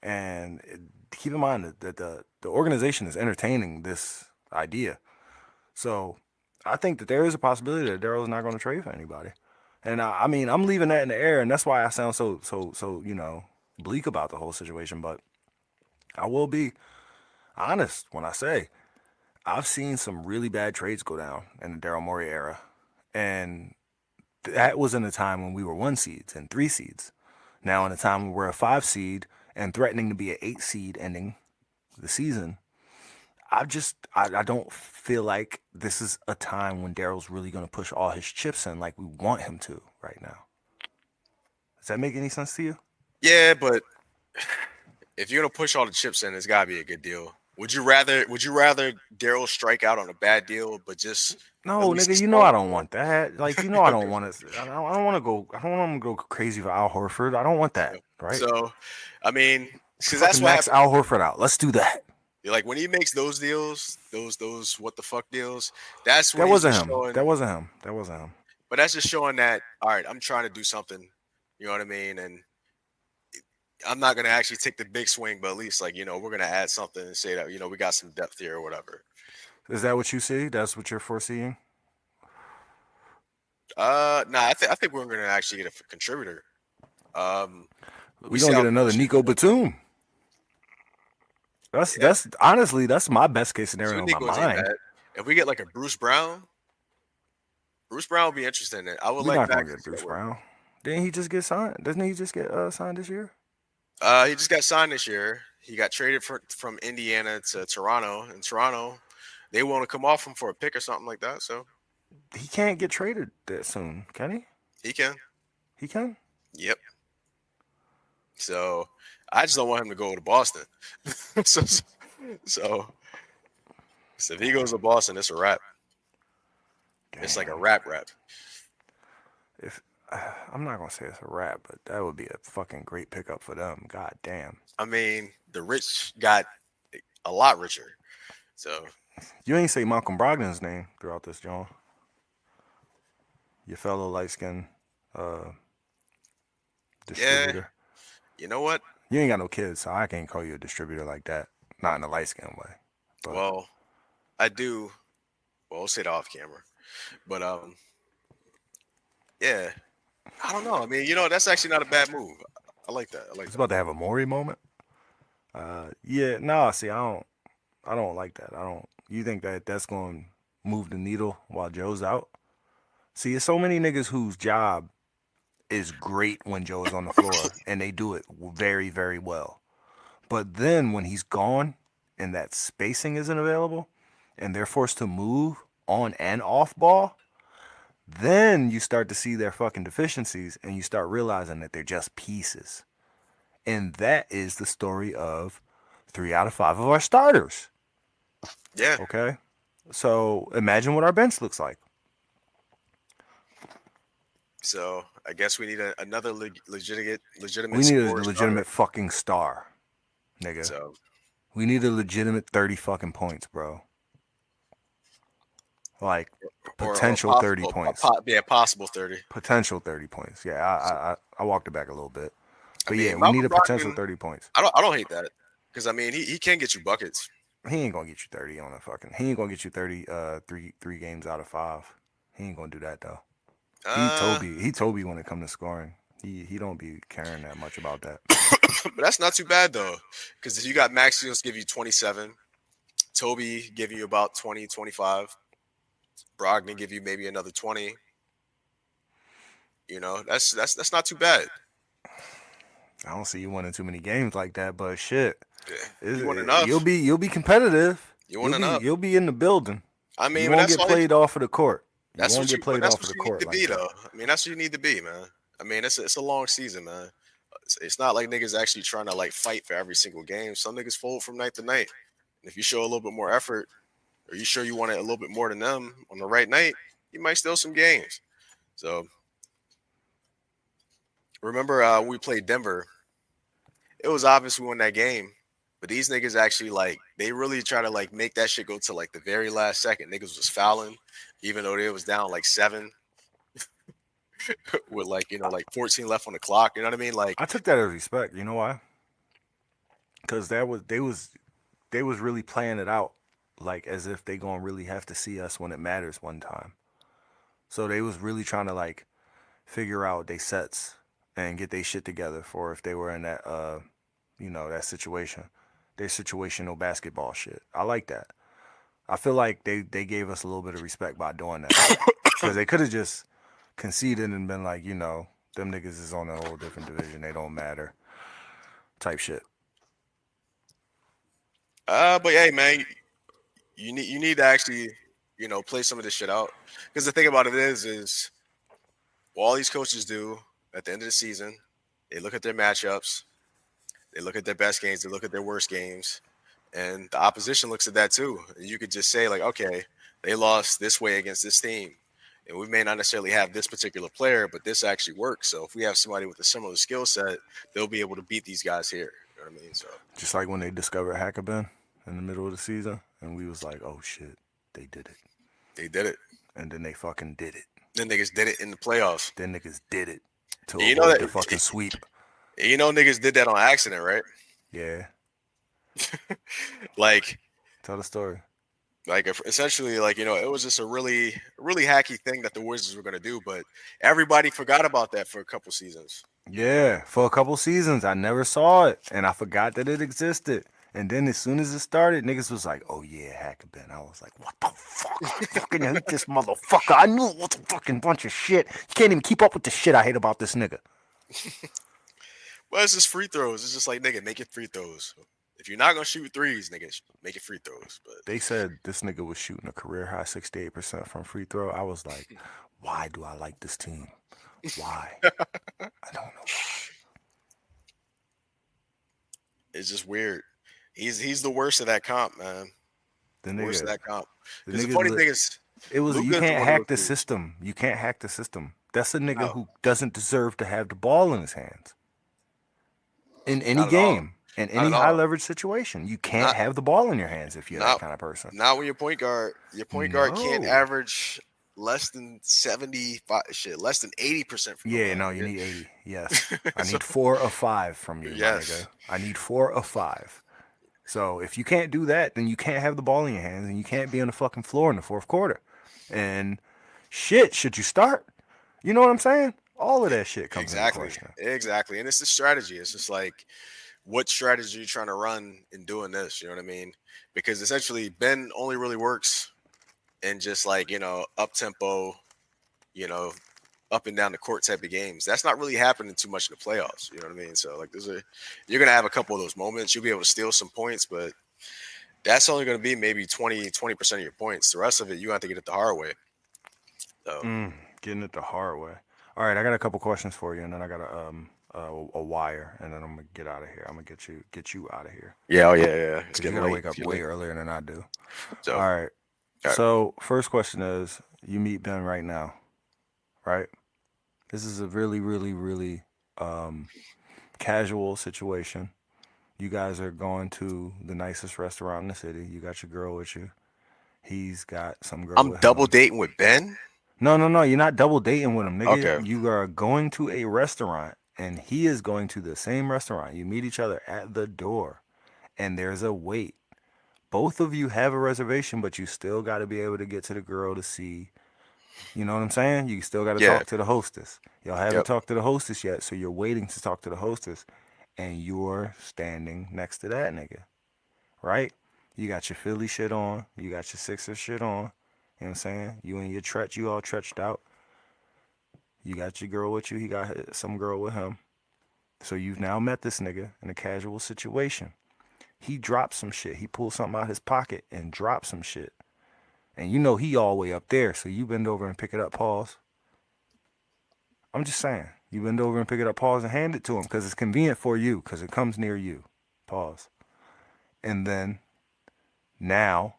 And keep in mind that the organization is entertaining this idea. So, I think that there is a possibility that Daryl's not going to trade for anybody. And I mean, I'm leaving that in the air, and that's why I sound so bleak about the whole situation. But I will be honest when I say I've seen some really bad trades go down in the Daryl Morey era, and that was in a time when we were 1 seeds and 3 seeds. Now in a time when we're a 5 seed and threatening to be an 8 seed ending the season, I don't feel like this is a time when Daryl's really going to push all his chips in like we want him to right now. Does that make any sense to you? Yeah, but if you're gonna push all the chips in, it's gotta be a good deal. Would you rather Daryl strike out on a bad deal, but just No, at least nigga, you know I don't want that. Like, you know I don't want to. I don't want to go. I don't want him to go crazy for Al Horford. I don't want that. Right? So, I mean, because that's Fucking what max happened. Al Horford out. Let's do that. Like when he makes those deals, those what the fuck deals. That's when That he's wasn't just him. showing. That wasn't him. That wasn't him. But that's just showing that all right, I'm trying to do something. You know what I mean? And I'm not gonna actually take the big swing, but at least like we're gonna add something and say that we got some depth here or whatever. Is that what you see? That's what you're foreseeing? Nah, I think we're gonna actually get a contributor. We gonna get another Nico Batum. That's honestly that's my best case scenario in my mind. If we get like a Bruce Brown will be interesting in it. I would We're like not gonna that. get Bruce Brown. Didn't he just get signed? Doesn't he just get signed this year? He just got signed this year. He got traded from Indiana to Toronto. And Toronto, they want to come off him for a pick or something like that. So He can't get traded that soon, can he? he can. He can? Yep. So I just don't want him to go to Boston. so if he goes to Boston, it's a wrap. It's like a wrap. If I'm not gonna say it's a wrap, but that would be a fucking great pickup for them. God damn. I mean, the rich got a lot richer. So You ain't say Malcolm Brogdon's name throughout this, John. Your fellow light skinned yeah, distributor. you know what? You ain't got no kids, so I can't call you a distributor like that. Not in a light skinned way. But Well, I do. Well, we'll say it off camera, but yeah, I don't know. I mean, that's actually not a bad move. I like that. I like it's that. about to have a Maury moment. Yeah, no, see, I don't like that. I don't. You think that that's going to move the needle while Joe's out? See, there's so many niggas whose job is great when Joe is on the floor, and they do it very, very well. But then when he's gone and that spacing isn't available, and they're forced to move on and off ball, then you start to see their fucking deficiencies, and you start realizing that they're just pieces. And that is the story of 3 out of 5 of our starters. Yeah. Okay? So imagine what our bench looks like. So I guess we need another legitimate. We need a scorer legitimate fucking star, nigga. starter. So We need a legitimate 30 fucking points, bro. Like potential or 30 points. Yeah, possible 30. Potential 30 points. Yeah, I walked it back a little bit. But mean, yeah, we Malcolm need a potential Brogdon- 30 points. I don't hate that because I mean he can get you buckets. He ain't gonna get you 30 on a fucking. He ain't gonna get you 30. Three games out of 5. He ain't gonna do that though. He Toby when it comes to scoring. He don't be caring that much about that. But that's not too bad though, because if you got Maximus give you 27, Toby give you about 20, 25, Brogdon give you maybe another 20. That's not too bad. I don't see you winning too many games like that, but shit, Yeah. You want enough? You'll be competitive. You want enough? You'll be in the building. I mean, you but won't that's get played off of the court. That's what you get played that's off of what the you court need to like be that. though. I mean, that's what you need to be, man. I mean, it's a long season, man. It's not like niggas actually trying to like fight for every single game. Some niggas fold from night to night. And if you show a little bit more effort, or you sure you want it a little bit more than them on the right night, you might steal some games. So remember when we played Denver, it was obvious we won that game. But these niggas actually they really try to make that shit go to the very last second. Niggas was fouling, even though they was down 7 with 14 left on the clock. You know what I mean? I took that as respect. You know why? Because they was really playing it out as if they gonna really have to see us when it matters one time. So they was really trying to figure out their sets and get their shit together for if they were in that that situation. Their situational basketball shit. I like that. I feel like they gave us a little bit of respect by doing that. Because they could have just conceded and been them niggas is on a whole different division. They don't matter. Type shit. But hey, man, you need to actually, play some of this shit out. Because the thing about it is what all these coaches do at the end of the season, they look at their matchups, they look at their best games, they look at their worst games, and the opposition looks at that too. And you could just say okay, they lost this way against this team, and we may not necessarily have this particular player, but this actually works. So if we have somebody with a similar skill set, they'll be able to beat these guys here. You know what I mean? So just like when they discovered Hackabin in the middle of the season, and we was like, oh shit, they did it. They did it. And then they fucking did it. Then niggas did it in the playoffs. Then niggas did it to you avoid the fucking sweep. Niggas did that on accident, right? Yeah. Tell the story. Essentially, it was just a really, really hacky thing that the Wizards were going to do, but everybody forgot about that for a couple seasons. Yeah, for a couple seasons, I never saw it, and I forgot that it existed. And then as soon as it started, niggas was like, oh yeah, Hackabin. I was like, what the fuck? I fucking hate this motherfucker. I knew it was a fucking bunch of shit. You can't even keep up with the shit I hate about this nigga. Well, it's just free throws. It's just nigga, make it free throws. If you're not going to shoot threes, nigga, make it free throws. But they said this nigga was shooting a career high 68% from free throw. I was like, why do I like this team? Why? I don't know. It's just weird. He's the worst of that comp, man. The worst of that comp. Because the funny thing is, you can't hack the system. You can't hack the system. That's a nigga who doesn't deserve to have the ball in his hands. In any game. In Not any at high all. leverage situation, you can't Not have the ball in your hands if you're that not kind of person. not when your point guard. Your point guard can't No. average less than 75 shit, less than 80% from the Yeah, line. no, you need 80. Yes. I So need 4 of 5 from you, my yes. nigga. I need 4 of 5. So if you can't do that, then you can't have the ball in your hands and you can't be on the fucking floor in the fourth quarter. And shit, should you start? You know what I'm saying? All of that shit comes into Exactly. question. Exactly. And it's the strategy. It's just like what strategy you trying to run in doing this, you know what I mean? Because essentially Ben only really works in just like, up tempo, you know, up and down the court type of games. That's not really happening too much in the playoffs. You know what I mean? So like you're gonna have a couple of those moments. You'll be able to steal some points, but that's only gonna be maybe 20% of your points. The rest of it you have to get it the hard way. So Getting it the hard way. All right, I got a couple questions for you, and then I got a wire, and then I'm gonna get out of here. I'm gonna get you out of here yeah, oh yeah. It's because you getting gotta late. wake up way earlier than I do. So All right. all right. So first question is, you meet Ben right now, right? This is a really, really, really casual situation. You guys are going to the nicest restaurant in the city. You got your girl with you. He's got some girl I'm with double him. dating with Ben. No. You're not double dating with him, Okay. nigga. You are going to a restaurant, and he is going to the same restaurant. You meet each other at the door, and there's a wait. Both of you have a reservation, but you still got to be able to get to the girl to see. You know what I'm saying? You still got to Yeah. talk to the hostess. Y'all haven't Yep. talked to the hostess yet, so you're waiting to talk to the hostess, and you're standing next to that nigga, right? You got your Philly shit on. You got your Sixers shit on. You know what I'm saying? You and your tretch, you all tretched out. You got your girl with you. He got some girl with him. So you've now met this nigga in a casual situation. He drops some shit. He pulls something out his pocket and drops some shit. And you know he all the way up there, so you bend over and pick it up, pause. I'm just saying. You bend over and pick it up, pause, and hand it to him because it's convenient for you because it comes near you. Pause. And then now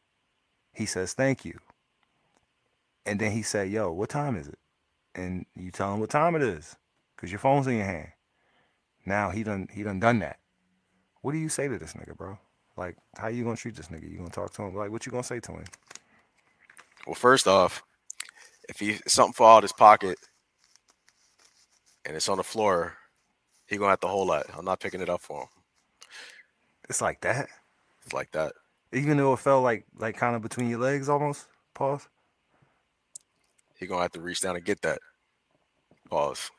he says thank you. And then he said, yo, what time is it? And you tell him what time it is because your phone's in your hand. Now he done done that. What do you say to this nigga, bro? Like, how you gonna treat this nigga? You gonna talk to him? Like, what you gonna say to him? Well, first off, if something fall out his pocket and it's on the floor, he gonna have to hold that. I'm not picking it up for him. It's like that. It's like that. Even though it fell like kind of between your legs almost. Pause. He gonna have to reach down and get that. Pause.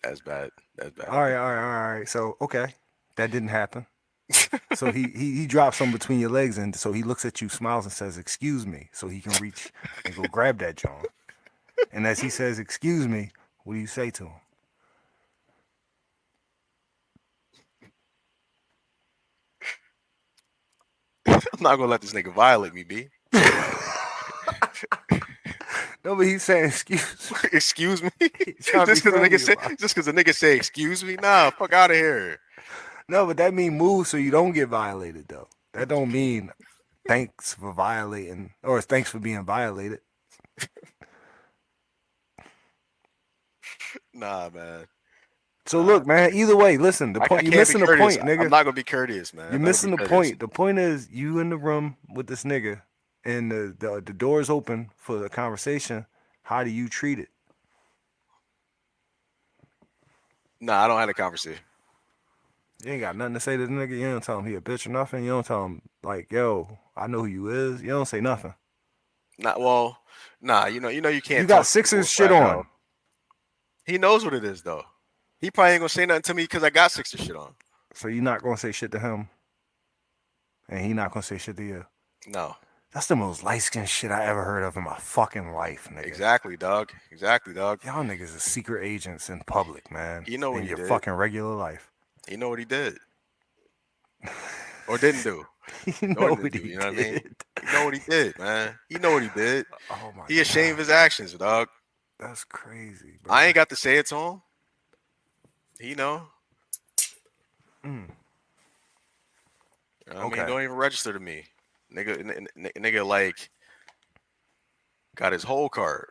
That's bad. That's bad. All right. So okay, that didn't happen. So he drops something between your legs, and so he looks at you, smiles, and says, "Excuse me," so he can reach and go grab that John. And as he says, "Excuse me," what do you say to him? I'm not gonna let this nigga violate me, B. No, but he's saying, "Excuse me." Excuse me. trying to just be because the friendly nigga say, about it. just because the nigga say, "Excuse me," nah, fuck out of here. No, but that mean move so you don't get violated though. That don't mean thanks for violating or thanks for being violated. Nah, man. So look, man. Either way, listen. The I point you're can't be missing the courteous. point, I'm nigga. not gonna be courteous, man. You're I'm not missing the gonna be courteous. point. The point is you in the room with this nigga, and the door's open for the conversation. How do you treat it? Nah, I don't have a conversation. You ain't got nothing to say to the nigga. You don't tell him he a bitch or nothing. You don't tell him like, yo, I know who you is. You don't say nothing. Nah. You can't. You got talk to Sixers people shit flat on. out. He knows what it is though. He probably ain't gonna say nothing to me because I got Sixers shit on. So you're not gonna say shit to him, and he not gonna say shit to you. No. That's the most light skinned shit I ever heard of in my fucking life, nigga. Exactly, dog. Y'all niggas are secret agents in public, man. You know what in he your did. fucking regular life. You know what he did. Or didn't do. You know what he You know what I mean? did. You know what he did, man. You know what he did. Oh my He ashamed of God. his actions, dog. That's crazy, bro. I ain't got to say it to him. He know. Mm. You know what I Okay. mean, don't even register to me. Nigga like got his whole card.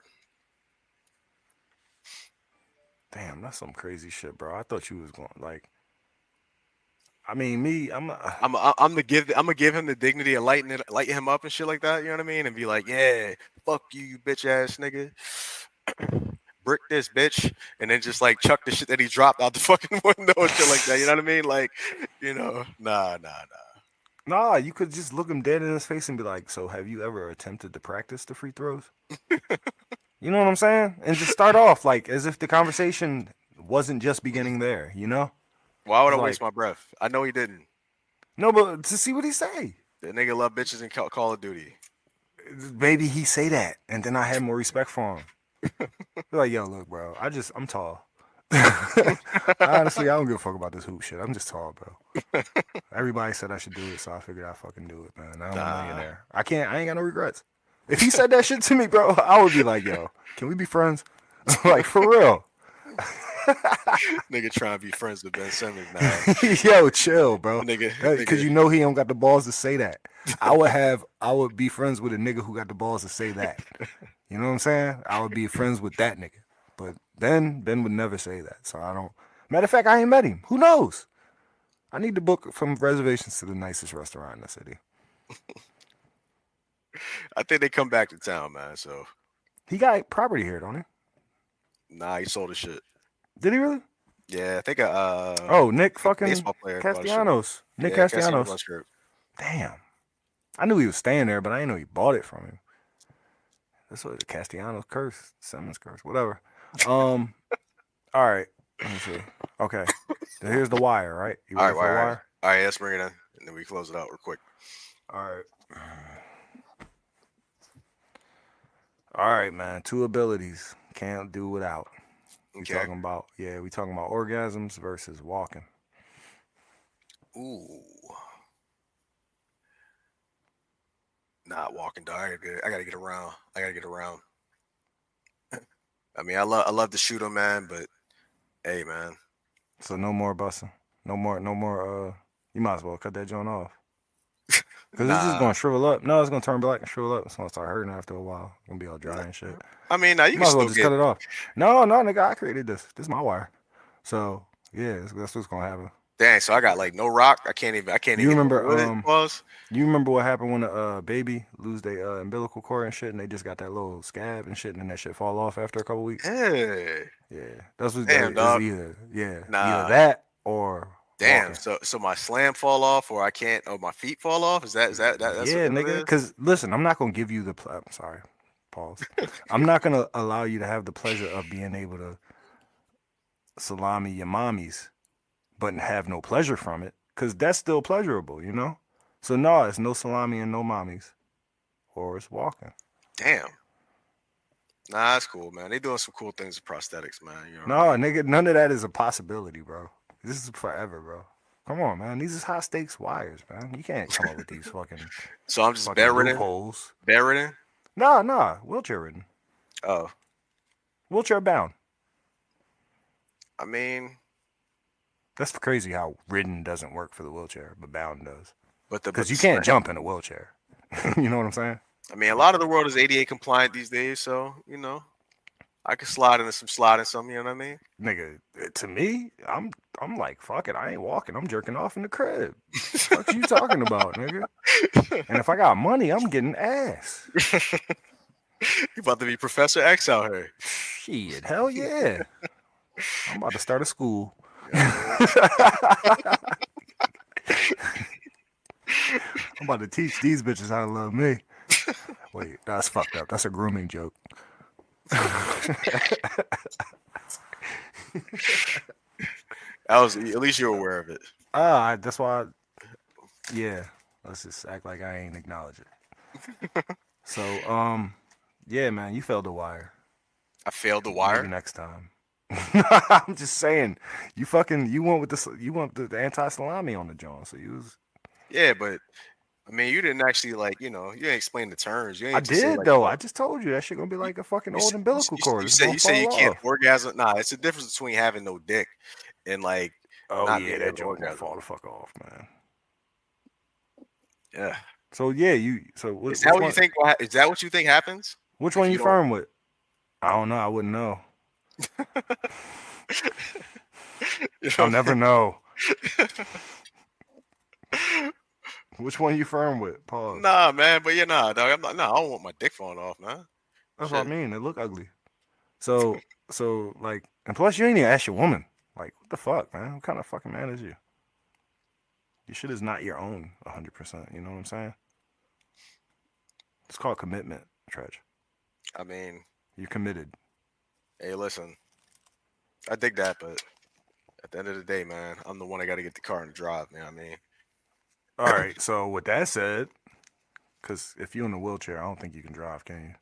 Damn, that's some crazy shit, bro. I thought you was going like I mean, me, I'm I'm gonna give him the dignity and lighten him up and shit like that. You know what I mean? And be like, yeah, fuck you, you bitch ass nigga. Brick this bitch, and then just like chuck the shit that he dropped out the fucking window and shit like that. You know what I mean? Like, nah. nah. You could just look him dead in his face and be like, "So, have you ever attempted to practice the free throws?" You know what I'm saying? And just start off like as if the conversation wasn't just beginning there. You know? Why would I It's waste like, my breath? I know he didn't. no, but to see what he say. The nigga love bitches in Call of Duty. Maybe he say that, and then I had more respect for him. Be like, yo, look, bro, I'm tall. Honestly, I don't give a fuck about this hoop shit. I'm just tall, bro. Everybody said I should do it, so I figured I'd fucking do it, man. I'm a millionaire. I ain't got no regrets. If he said that shit to me, bro, I would be like, yo, can we be friends? Like, for real. Nigga trying to be friends with Ben Simmons now. Yo, chill, bro. Nigga. Because you know he don't got the balls to say that. I would be friends with a nigga who got the balls to say that. You know what I'm saying? I would be friends with that nigga. But Ben would never say that. So I don't. Matter of fact, I ain't met him. Who knows? I need to book from reservations to the nicest restaurant in the city. I think they come back to town, man. So He got property here, don't he? nah, he sold his shit. Did he really? Yeah, I think Oh, Nick fucking baseball player bought his shit. Castellanos. Nick Yeah, Castellanos. bought his shit. Damn. I knew he was staying there, but I didn't know he bought it from him. That's what the Castellanos curse, Simmons curse, whatever. All right. Let me see. Okay. So here's the wire, right? You All ready right, for the all wire? right. All right, let's bring it in, and then we close it out real quick. All right. All right, man. Two abilities. Can't do without. We Okay. talking about orgasms versus walking. Ooh. Not walking, dog. I gotta get around. I mean, I love to shoot 'em, man, but hey, man. So no more bussing. No more. You might as well cut that joint off. Because it's just Nah. gonna shrivel up. No, it's gonna turn black and shrivel up. It's gonna start hurting after a while. It's gonna be all dry and shit. I mean, now you might can as well still just cut it off. No, nigga, I created this. This is my wire. So yeah, that's what's gonna happen. Dang, so I got like no rock. I can't even. You remember, what it was? You remember what happened when a baby lose their umbilical cord and shit, and they just got that little scab and shit, and then that shit fall off after a couple weeks? Yeah. Yeah, that's what Damn, that dog. is either Nah. either that or Damn. walking. So my slam fall off, or I can't, or my feet fall off. Is that's yeah, what it nigga. is? Because listen, I'm not gonna give you the. I'm sorry, pause. I'm not gonna allow you to have the pleasure of being able to salami your mommies, but have no pleasure from it, because that's still pleasurable, you know. So no, it's no salami and no mommies, or it's walking. Damn. Nah, that's cool, man. They doing some cool things with prosthetics, man. You know. No, nigga, none of that is a possibility, bro. This is forever, bro. Come on, man. These is high stakes wires, man. You can't come up with these fucking. So I'm just fucking bedridden. loopholes. Bedridden. Nah, wheelchair ridden, Oh, wheelchair bound. I mean, That's crazy how ridden doesn't work for the wheelchair, but bound does. but Because you can't jump in a wheelchair. You know what I'm saying? I mean, a lot of the world is ADA compliant these days, so I could slide in some. You know what I mean? Nigga, to me, I'm like, fuck it, I ain't walking. I'm jerking off in the crib. What you talking about, nigga? And if I got money, I'm getting ass. You about to be Professor X out here. Shit, hell yeah. I'm about to start a school. I'm about to teach these bitches how to love me. Wait, that's fucked up. That's a grooming joke. At least you're aware of it. That's why. Yeah, let's just act like I ain't acknowledge it. So, yeah, man, you failed the wire. I failed the Maybe wire. next time. I'm just saying, you went with the anti-salami on the joint, so you was. Yeah, but I mean, you didn't actually you didn't explain the terms. You ain't I just say, did like, though. I just told you that shit gonna be like a fucking old umbilical cord. You It's say gonna you say you fall can't off. orgasm. Nah, it's the difference between having no dick and like. Oh not yeah, being that able to joint gonna orgasm. fall the fuck off, man. Yeah. So yeah, you. So what, Is that what you think? Is that what you think happens? Which if one you you don't- firm with? I don't know. I wouldn't know. You know I'll what never I mean? know. Which one you firm with? Pause. Nah, man, but nah, dog. I'm not. Nah, I don't want my dick falling off, man. That's what I Shit. mean. It look ugly. So like, and plus you ain't even ask your woman. Like, what the fuck, man? What kind of fucking man is you? Your shit is not your own 100%. You know what I'm saying? It's called commitment, Tredge. I mean, You're committed. hey, listen, I dig that, but at the end of the day, man, I'm the one that got to get the car and drive. Man, I mean, All right. So with that said, because if you're in a wheelchair, I don't think you can drive, can you?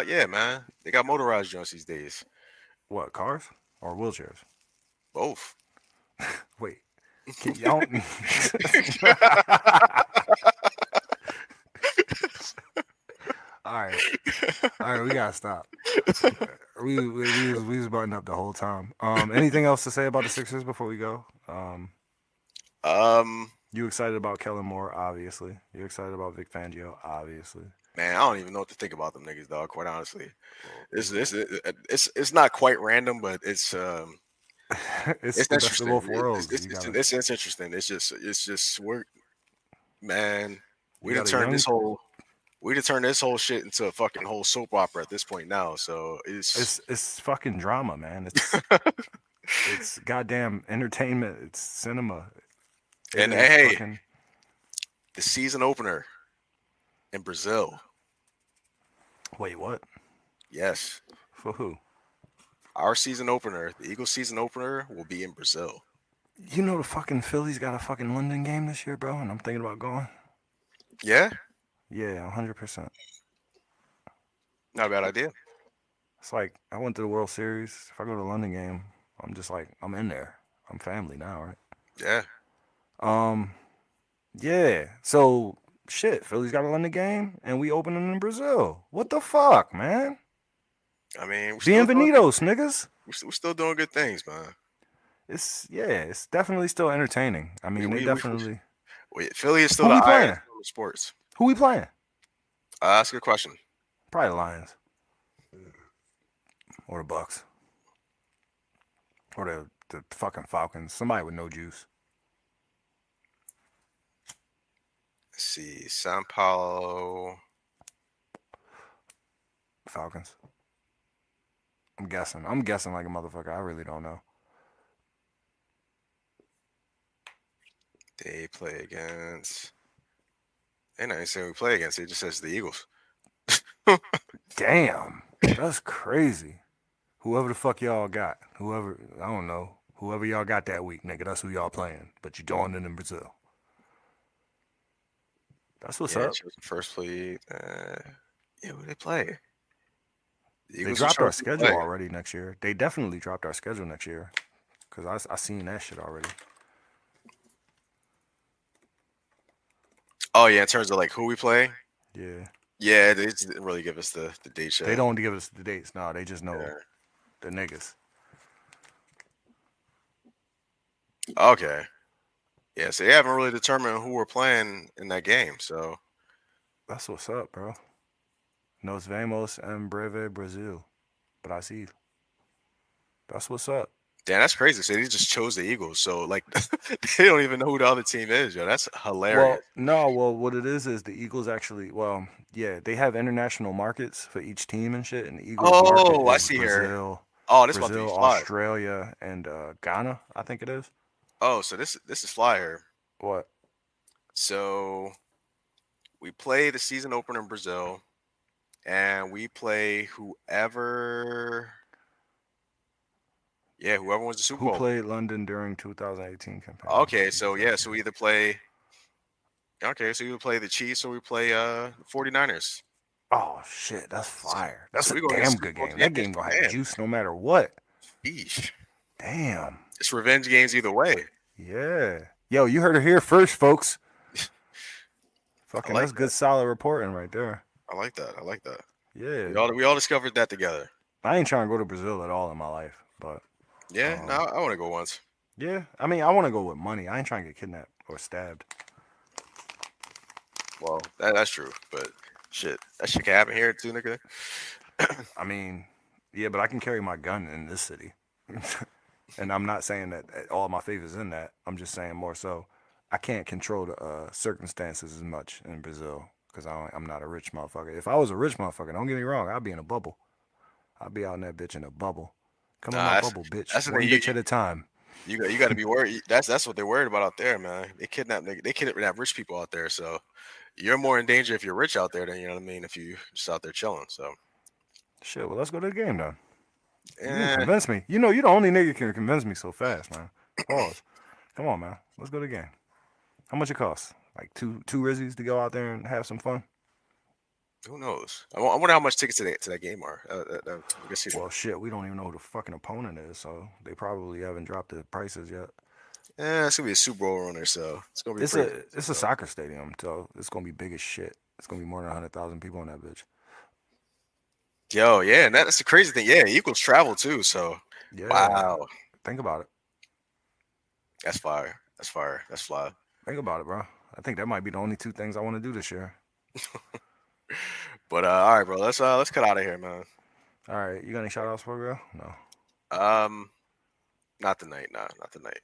yeah, man, they got motorized joints these days. What, cars or wheelchairs? Both. Wait, can you don't. All right, we gotta stop. We was buttoned up the whole time. Anything else to say about the Sixers before we go? Um, You excited about Kellen Moore? Obviously. You excited about Vic Fangio? Obviously. man, I don't even know what to think about them niggas, dog. Quite honestly, it's not quite random, but it's it's the best of interesting. both worlds. It's interesting. It's just we're man. You got a young We to turn this whole shit into a fucking whole soap opera at this point now. So it's fucking drama, man. It's it's goddamn entertainment. It's cinema. And hey, the season opener in Brazil. Wait, what? Yes. For who? Our season opener, the Eagles season opener, will be in Brazil. You know the fucking Phillies got a fucking London game this year, bro, and I'm thinking about going. Yeah? Yeah, 100%. Not a bad idea. It's like I went to the World Series. If I go to the London game, I'm just like I'm in there. I'm family now, right? Yeah. Yeah. So shit, Philly's got a London game, and we opening in Brazil. What the fuck, man? I mean, Bienvenidos, niggas. We're still doing good things, man. It's definitely still entertaining. I mean, Philly is still Who the we playing? eye of sports. Who we playing? That's a good question. Probably the Lions. Or the Bucks. Or the fucking Falcons. Somebody with no juice. Let's see. Sao Paulo. Falcons. I'm guessing like a motherfucker. I really don't know. They play against. They're not even saying we play against. It just says the Eagles. Damn. That's crazy. Whoever the fuck y'all got. I don't know. Whoever y'all got that week, nigga, that's who y'all playing. But you doing it in Brazil. That's what's up. First play. Who they play? They dropped our schedule already next year. They definitely dropped our schedule next year. Because I seen that shit already. Oh, yeah, in terms of like who we play? Yeah. Yeah, they just didn't really give us the date sheet. They don't give us the dates. No, they just know the niggas. Okay. Yeah, so they haven't really determined who we're playing in that game, so. That's what's up, bro. Nos vemos en breve, Brazil. Brasil. That's what's up. Damn, that's crazy. So they just chose the Eagles. So, like, they don't even know who the other team is, yo. That's hilarious. Well, what it is the Eagles actually, they have international markets for each team and shit. And the Eagles market is I see Brazil, here. Oh, this Brazil, about to be fly. Australia, and Ghana, I think it is. Oh, so this is fly here. What? So we play the season opener in Brazil, and we play whoever wins the Super Bowl. Who played London during 2018 campaign? Okay, so we either play. Okay, so you play the Chiefs or we play 49ers. Oh shit, that's fire. That's a damn good game. Yeah, that game gonna have juice no matter what. Eesh. Damn. It's revenge games either way. Yeah. Yo, you heard it here first, folks. Fucking, that's good, solid reporting right there. I like that. Yeah. We all discovered that together. I ain't trying to go to Brazil at all in my life, but. Yeah, no, I want to go once. Yeah, I mean, I want to go with money. I ain't trying to get kidnapped or stabbed. Well, that's true, but shit, that shit can happen here too, nigga. I mean, yeah, but I can carry my gun in this city. And I'm not saying that all my faith is in that. I'm just saying more so I can't control the circumstances as much in Brazil because I'm not a rich motherfucker. If I was a rich motherfucker, don't get me wrong, I'd be in a bubble. I'd be out in that bitch in a bubble. Come in Nah, my that's bubble, bitch. that's the One thing. bitch at a time. You got to be worried. That's what they're worried about out there, man. They kidnap rich people out there. So you're more in danger if you're rich out there than you know what I mean if you just out there chilling. So Shit, well, let's go to the game then. You can eh, convince me. You know, you the only nigga can convince me so fast, man. Pause. Come on, man. Let's go to the game. How much it costs? Like two Rizzies to go out there and have some fun? who knows? I wonder how much tickets to that game are. We can see that. Well, shit, we don't even know who the fucking opponent is, so they probably haven't dropped the prices yet. It's gonna be a Super Bowl runner, so it's gonna be It's pretty. a soccer stadium, so it's gonna be big as shit. It's gonna be more than 100,000 people in that bitch. Yo, yeah, and that's the crazy thing. Yeah, it equals travel too. So Yeah. wow, Think about it. that's fire. That's fire. That's fly. Think about it, bro. I think that might be the only two things I want to do this year. But all right, bro. Let's cut out of here, man. All right, you got any shout outs for girl? No. Not tonight. Nah, not tonight.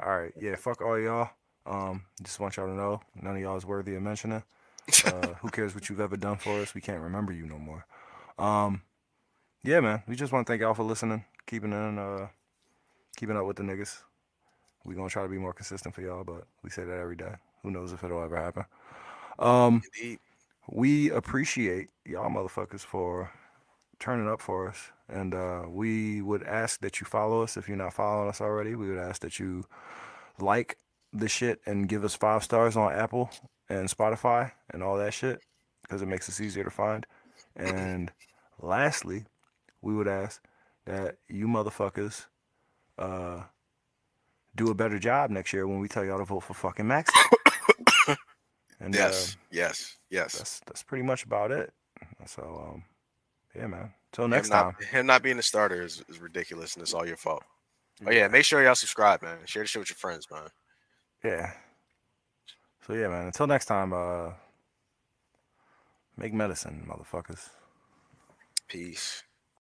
All right, yeah, fuck all y'all. Just want y'all to know none of y'all is worthy of mentioning. Who cares what you've ever done for us? We can't remember you no more. Yeah, man. We just want to thank y'all for listening, keeping up with the niggas. We gonna try to be more consistent for y'all, but we say that every day. Who knows if it'll ever happen? Indeed. We appreciate y'all motherfuckers for turning up for us, and we would ask that you follow us if you're not following us already. We would ask that you like the shit and give us 5 stars on Apple and Spotify and all that shit because it makes us easier to find. And lastly, we would ask that you motherfuckers do a better job next year when we tell y'all to vote for fucking Maxi. And Yes. that's pretty much about it. So yeah, man. Till next time. Him not being a starter is ridiculous, and it's all your fault. Oh yeah, make sure y'all subscribe, man. Share the shit with your friends, man. Yeah. So yeah, man. Until next time, make medicine, motherfuckers. Peace.